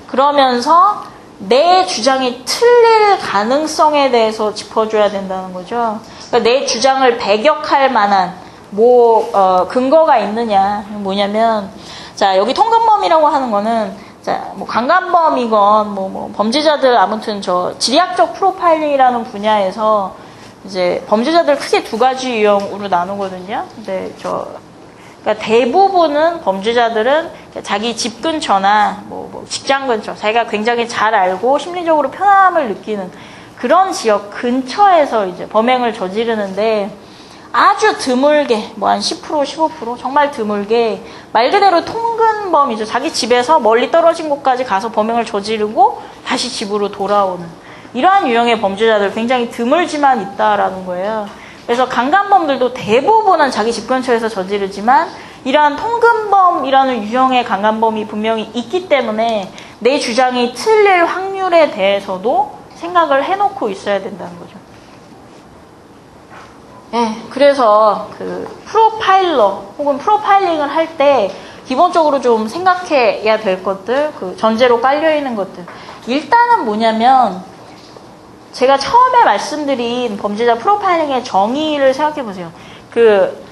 그러면서 내 주장이 틀릴 가능성에 대해서 짚어줘야 된다는 거죠. 그러니까 내 주장을 배격할 만한 근거가 있느냐, 뭐냐면, 여기 통근범이라고 하는 거는, 뭐 강간범이건 범죄자들, 아무튼 지리학적 프로파일링이라는 분야에서 이제 범죄자들 크게 두 가지 유형으로 나누거든요. 근데 그러니까 대부분은 범죄자들은 자기 집 근처나 뭐 직장 근처, 자기가 굉장히 잘 알고 심리적으로 편안함을 느끼는 그런 지역 근처에서 이제 범행을 저지르는데, 아주 드물게, 한 10%, 15%, 정말 드물게, 말 그대로 통근범이죠. 자기 집에서 멀리 떨어진 곳까지 가서 범행을 저지르고 다시 집으로 돌아오는, 이러한 유형의 범죄자들 굉장히 드물지만 있다라는 거예요. 그래서 강간범들도 대부분은 자기 집 근처에서 저지르지만, 이러한 통근범이라는 유형의 강간범이 분명히 있기 때문에 내 주장이 틀릴 확률에 대해서도 생각을 해놓고 있어야 된다는 거죠. 그래서 프로파일러 혹은 프로파일링을 할 때 기본적으로 좀 생각해야 될 것들, 전제로 깔려있는 것들. 일단은 뭐냐면, 제가 처음에 말씀드린 범죄자 프로파일링의 정의를 생각해 보세요. 그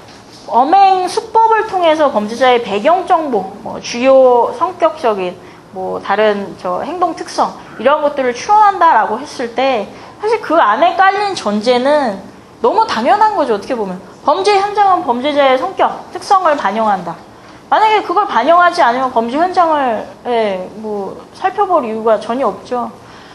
엄행 수법을 통해서 범죄자의 배경 정보, 뭐 주요 성격적인 뭐 다른 행동 특성 이런 것들을 추론한다라고 했을 때 사실 그 안에 깔린 전제는 너무 당연한 거죠. 어떻게 보면 범죄 현장은 범죄자의 성격, 특성을 반영한다. 만약에 그걸 반영하지 않으면 범죄 현장을 뭐 살펴볼 이유가 전혀 없죠.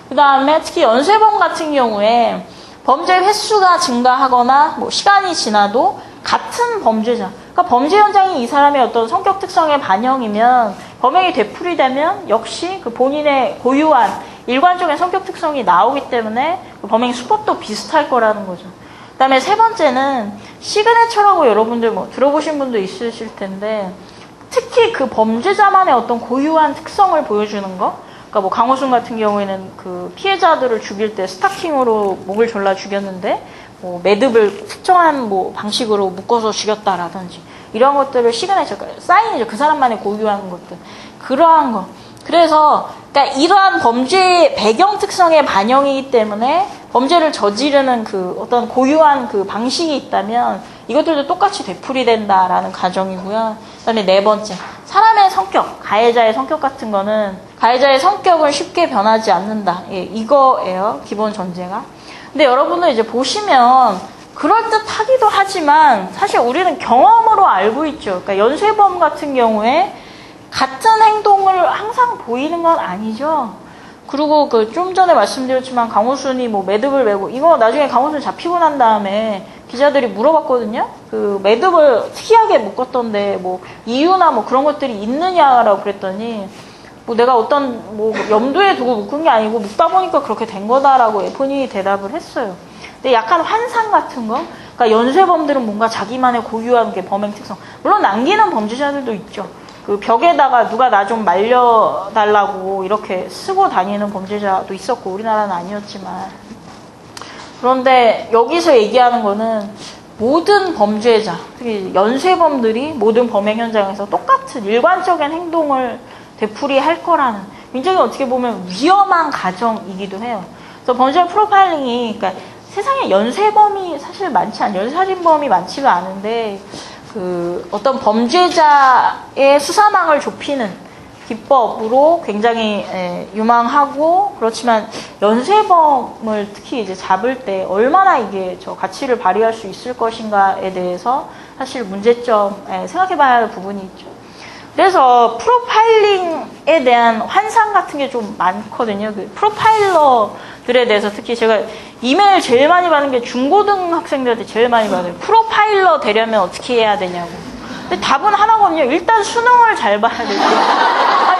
그 다음에 특히 연쇄범 같은 경우에 범죄 횟수가 증가하거나 뭐 시간이 지나도 같은 범죄자, 그러니까 범죄 현장이 이 사람의 어떤 성격 특성의 반영이면 범행이 되풀이되면 역시 그 본인의 고유한 일관적인 성격 특성이 나오기 때문에 그 범행 수법도 비슷할 거라는 거죠. 그 다음에 세 번째는 시그네처라고 여러분들 뭐 들어보신 분도 있으실 텐데 특히 그 범죄자만의 어떤 고유한 특성을 보여주는 거. 그러니까 뭐 강호순 같은 경우에는 그 피해자들을 죽일 때 스타킹으로 목을 졸라 죽였는데 뭐 매듭을 특정한 뭐 방식으로 묶어서 죽였다라든지 이런 것들을 시그네처, 그러니까 사인이죠. 그 사람만의 고유한 것들. 그러한 거. 그래서 그러니까 이러한 범죄의 배경 특성의 반영이기 때문에 범죄를 저지르는 그 어떤 고유한 그 방식이 있다면 이것들도 똑같이 되풀이된다라는 가정이고요. 그다음에 네 번째, 사람의 성격, 가해자의 성격 같은 거는 가해자의 성격은 쉽게 변하지 않는다. 예, 이거예요. 기본 전제가. 근데 여러분들 이제 보시면 그럴듯하기도 하지만 사실 우리는 경험으로 알고 있죠. 그러니까 연쇄범 같은 경우에 같은 행동을 항상 보이는 건 아니죠. 그리고 그 좀 전에 말씀드렸지만 강호순이 뭐 매듭을 메고 이거 나중에 강호순 잡히고 난 다음에 기자들이 물어봤거든요. 그 매듭을 특이하게 묶었던데 뭐 이유나 뭐 그런 것들이 있느냐라고 그랬더니 뭐 내가 어떤 뭐 염두에 두고 묶은 게 아니고 묶다 보니까 그렇게 된 거다라고 본인이 대답을 했어요. 근데 약간 환상 같은 거, 그러니까 연쇄범들은 뭔가 자기만의 고유한 게 범행 특성. 물론 남기는 범죄자들도 있죠. 그 벽에다가 누가 나 좀 말려달라고 이렇게 쓰고 다니는 범죄자도 있었고 우리나라는 아니었지만. 그런데 여기서 얘기하는 거는 모든 범죄자, 특히 연쇄범들이 모든 범행 현장에서 똑같은 일관적인 행동을 되풀이할 거라는 굉장히 어떻게 보면 위험한 가정이기도 해요. 그래서 범죄 프로파일링이 그러니까 세상에 연쇄범이 사실 많지 않아요. 연쇄살인범이 많지가 않은데 그 어떤 범죄자의 수사망을 좁히는 기법으로 굉장히 유망하고 그렇지만 연쇄범을 특히 이제 잡을 때 얼마나 이게 저 가치를 발휘할 수 있을 것인가에 대해서 사실 문제점 생각해봐야 할 부분이 있죠. 그래서 프로파일링에 대한 환상 같은 게 좀 많거든요. 그 프로파일러들에 대해서 특히 제가 이메일 제일 많이 받는 게 중고등학생들한테 제일 많이 받아요. 프로파일러 되려면 어떻게 해야 되냐고. 근데 답은 하나거든요. 일단 수능을 잘 봐야 되지.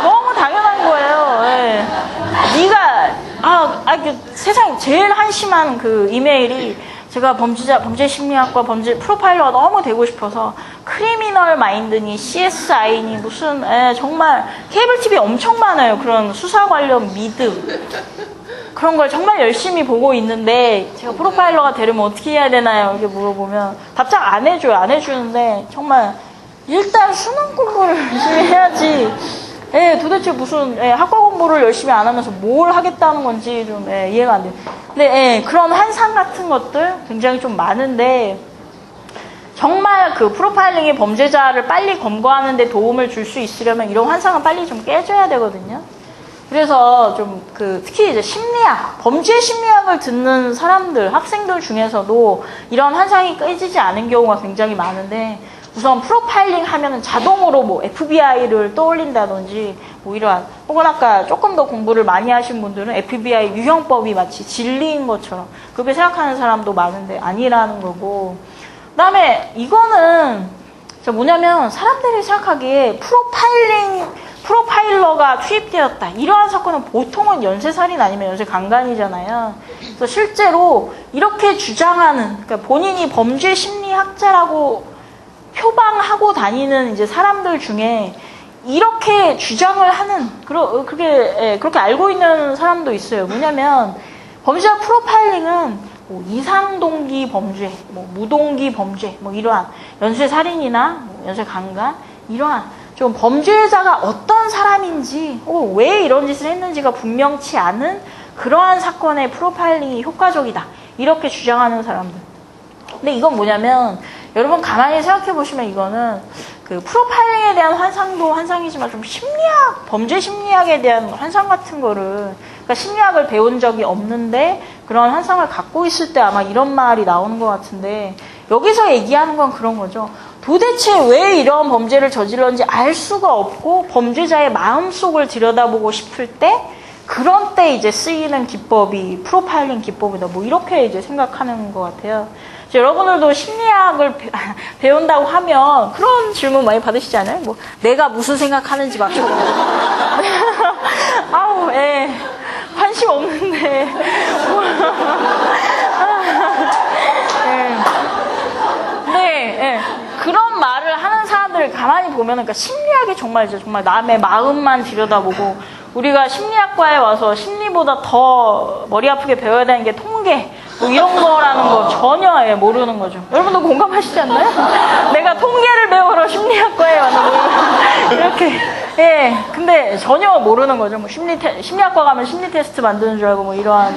너무 당연한 거예요. 예. 네가 그 세상 제일 한심한 그 이메일이 제가 범죄 심리학과 범죄 프로파일러가 너무 되고 싶어서 크리미널 마인드니 CSI니 무슨 정말 케이블 TV 엄청 많아요. 그런 수사 관련 미드 그런 걸 정말 열심히 보고 있는데 제가 프로파일러가 되려면 어떻게 해야 되나요? 이렇게 물어보면 답장 안 해줘요. 안 해주는데 정말 일단 수능 공부를 열심히 해야지. 도대체 무슨 학과 공부를 열심히 안 하면서 뭘 하겠다는 건지 좀 이해가 안 돼요. 근데 그런 환상 같은 것들 굉장히 좀 많은데 정말 그 프로파일링이 범죄자를 빨리 검거하는 데 도움을 줄 수 있으려면 이런 환상은 빨리 좀 깨져야 되거든요. 그래서 좀 특히 이제 심리학, 범죄 심리학을 듣는 사람들, 학생들 중에서도 이런 환상이 깨지지 않은 경우가 굉장히 많은데 우선 프로파일링 하면은 자동으로 뭐 FBI를 떠올린다든지 뭐 이러한 혹은 아까 조금 더 공부를 많이 하신 분들은 FBI 유형법이 마치 진리인 것처럼 그렇게 생각하는 사람도 많은데 아니라는 거고 그다음에 이거는 뭐냐면 사람들이 생각하기에 프로파일러가 투입되었다. 이러한 사건은 보통은 연쇄살인 아니면 연쇄강간이잖아요. 그래서 실제로 이렇게 주장하는 그러니까 본인이 범죄 심리학자라고 표방하고 다니는 이제 사람들 중에 이렇게 주장을 하는 그렇게 알고 있는 사람도 있어요. 뭐냐면 범죄자 프로파일링은 뭐 이상동기 범죄, 뭐 무동기 범죄, 뭐 이러한 연쇄살인이나 뭐 연쇄강간 이러한 좀 범죄자가 어떤 사람인지 왜 이런 짓을 했는지가 분명치 않은 그러한 사건의 프로파일링이 효과적이다. 이렇게 주장하는 사람들. 근데 이건 뭐냐면 여러분 가만히 생각해 보시면 이거는 그 프로파일링에 대한 환상도 환상이지만 좀 심리학, 범죄 심리학에 대한 환상 같은 거를, 그러니까 심리학을 배운 적이 없는데 그런 환상을 갖고 있을 때 아마 이런 말이 나오는 것 같은데, 여기서 얘기하는 건 그런 거죠. 도대체 왜 이런 범죄를 저질렀는지 알 수가 없고 범죄자의 마음속을 들여다보고 싶을 때, 그런 때 이제 쓰이는 기법이 프로파일링 기법이다. 뭐 이렇게 이제 생각하는 것 같아요. 여러분들도 심리학을 배운다고 하면 그런 질문 많이 받으시지 않아요? 뭐 내가 무슨 생각하는지 막 아우, 관심 없는데. 네, 그런 말을 하는 사람들을 가만히 보면, 그러니까 심리학이 정말 남의 마음만 들여다보고, 우리가 심리학과에 와서 심리보다 더 머리 아프게 배워야 되는 게 통계, 뭐 이런 거라는 거 전혀 모르는 거죠. 여러분도 공감하시지 않나요? 내가 통계를 배우러 심리학과에 왔는데 이렇게. 근데 전혀 모르는 거죠. 뭐 심리학과 가면 심리 테스트 만드는 줄 알고 뭐 이러한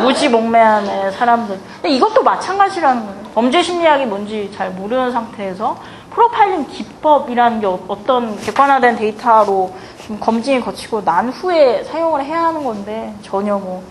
무지몽매한 사람들. 근데 이것도 마찬가지라는 거예요. 범죄 심리학이 뭔지 잘 모르는 상태에서 프로파일링 기법이라는 게 어떤 객관화된 데이터로 좀 검증이 거치고 난 후에 사용을 해야 하는 건데 전혀 뭐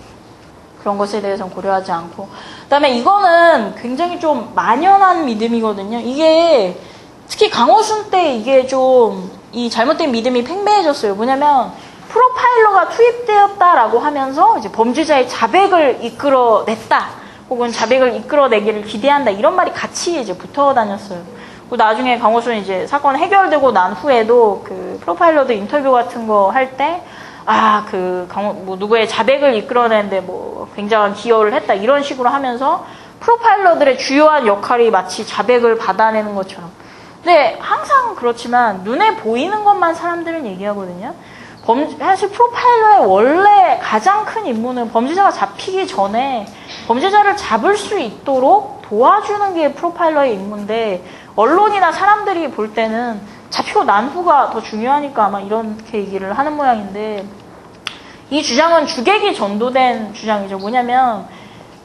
그런 것에 대해서는 고려하지 않고. 그다음에 이거는 굉장히 좀 만연한 믿음이거든요. 이게 특히 강호순 때 이게 좀 이 잘못된 믿음이 팽배해졌어요. 뭐냐면 프로파일러가 투입되었다라고 하면서 이제 범죄자의 자백을 이끌어냈다, 혹은 자백을 이끌어내기를 기대한다, 이런 말이 같이 이제 붙어 다녔어요. 그리고 나중에 강호순이 이제 사건 해결되고 난 후에도 그 프로파일러들 인터뷰 같은 거 할 때 뭐 누구의 자백을 이끌어내는데 뭐 굉장한 기여를 했다, 이런 식으로 하면서 프로파일러들의 주요한 역할이 마치 자백을 받아내는 것처럼. 근데 항상 그렇지만 눈에 보이는 것만 사람들은 얘기하거든요. 사실 프로파일러의 원래 가장 큰 임무는 범죄자가 잡히기 전에 범죄자를 잡을 수 있도록 도와주는 게 프로파일러의 임무인데, 언론이나 사람들이 볼 때는 잡히고 난 후가 더 중요하니까 아마 이렇게 얘기를 하는 모양인데, 이 주장은 주객이 전도된 주장이죠. 뭐냐면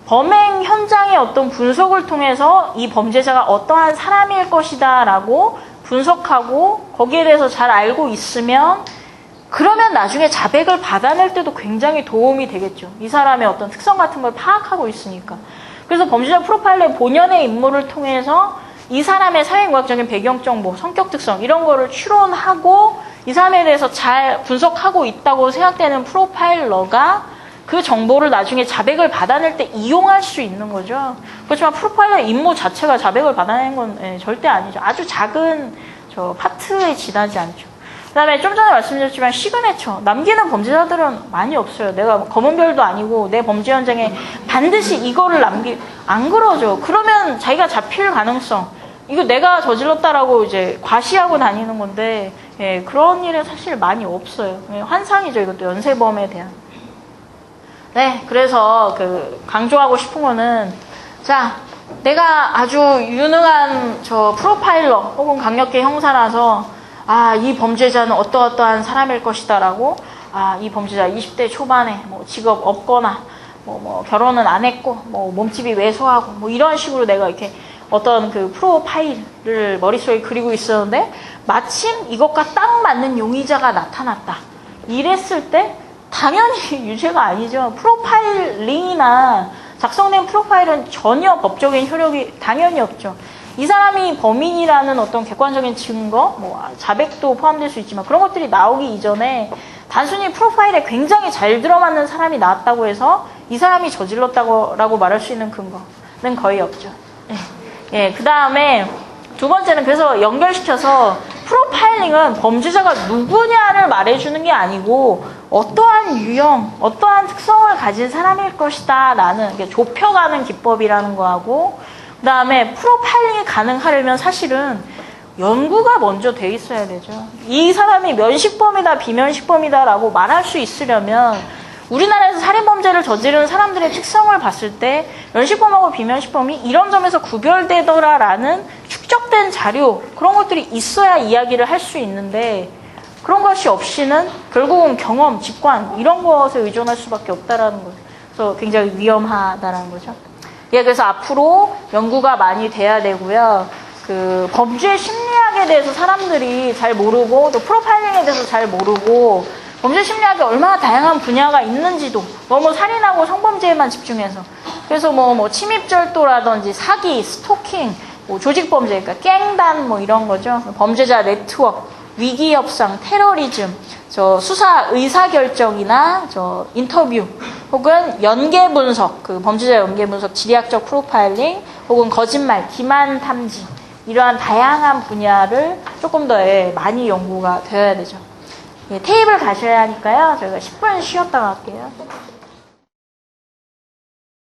범행 현장의 어떤 분석을 통해서 이 범죄자가 어떠한 사람일 것이다 라고 분석하고 거기에 대해서 잘 알고 있으면, 그러면 나중에 자백을 받아낼 때도 굉장히 도움이 되겠죠. 이 사람의 어떤 특성 같은 걸 파악하고 있으니까. 그래서 범죄자 프로파일러의 본연의 임무를 통해서 이 사람의 사회인과학적인 배경적 뭐 성격 특성 이런 거를 추론하고 이 사람에 대해서 잘 분석하고 있다고 생각되는 프로파일러가 그 정보를 나중에 자백을 받아낼 때 이용할 수 있는 거죠. 그렇지만 프로파일러의 임무 자체가 자백을 받아내는 건 절대 아니죠. 아주 작은 파트에 지나지 않죠. 그 다음에 좀 전에 말씀드렸지만 시그네처 남기는 범죄자들은 많이 없어요. 내가 검은별도 아니고 내 범죄 현장에 반드시 이거를 안 그러죠. 그러면 자기가 잡힐 가능성, 이거 내가 저질렀다라고 이제 과시하고 다니는 건데, 그런 일은 사실 많이 없어요. 환상이죠. 이것도 연쇄범에 대한. 그래서 강조하고 싶은 거는, 자, 내가 아주 유능한 프로파일러 혹은 강력계 형사라서 이 범죄자는 어떠한 사람일 것이다라고, 이 범죄자 20대 초반에 뭐 직업 없거나 뭐 결혼은 안 했고 뭐 몸집이 왜소하고 뭐 이런 식으로 내가 이렇게 어떤 그 프로파일을 머릿속에 그리고 있었는데 마침 이것과 딱 맞는 용의자가 나타났다. 이랬을 때 당연히 유죄가 아니죠. 프로파일링이나 작성된 프로파일은 전혀 법적인 효력이 당연히 없죠. 이 사람이 범인이라는 어떤 객관적인 증거, 뭐 자백도 포함될 수 있지만 그런 것들이 나오기 이전에 단순히 프로파일에 굉장히 잘 들어맞는 사람이 나왔다고 해서 이 사람이 저질렀다고 말할 수 있는 근거는 거의 없죠. 그 다음에 두 번째는 그래서 연결시켜서 프로파일링은 범죄자가 누구냐를 말해주는 게 아니고 어떠한 유형, 어떠한 특성을 가진 사람일 것이다 라는 좁혀가는 기법이라는 거하고, 그 다음에 프로파일링이 가능하려면 사실은 연구가 먼저 돼 있어야 되죠. 이 사람이 면식범이다 비면식범이다 라고 말할 수 있으려면 우리나라에서 살인범죄를 저지르는 사람들의 특성을 봤을 때 면식범하고 비면식범이 이런 점에서 구별되더라라는 축적된 자료, 그런 것들이 있어야 이야기를 할 수 있는데 그런 것이 없이는 결국은 경험, 직관 이런 것에 의존할 수밖에 없다라는 거예요. 그래서 굉장히 위험하다라는 거죠. 예, 그래서 앞으로 연구가 많이 돼야 되고요. 그 범죄 심리학에 대해서 사람들이 잘 모르고 또 프로파일링에 대해서 잘 모르고 범죄 심리학에 얼마나 다양한 분야가 있는지도 너무 살인하고 성범죄에만 집중해서 그래서 뭐 침입절도라든지 사기, 스토킹, 뭐 조직범죄, 그러니까 갱단 뭐 이런 거죠. 범죄자 네트워크, 위기협상, 테러리즘, 저 수사 의사결정이나 저 인터뷰 혹은 연계 분석, 그 범죄자 연계 분석, 지리학적 프로파일링 혹은 거짓말, 기만 탐지 이러한 다양한 분야를 조금 더 많이 연구가 되어야 되죠. 예, 테이블 가셔야 하니까요. 저희가 10분 쉬었다 갈게요.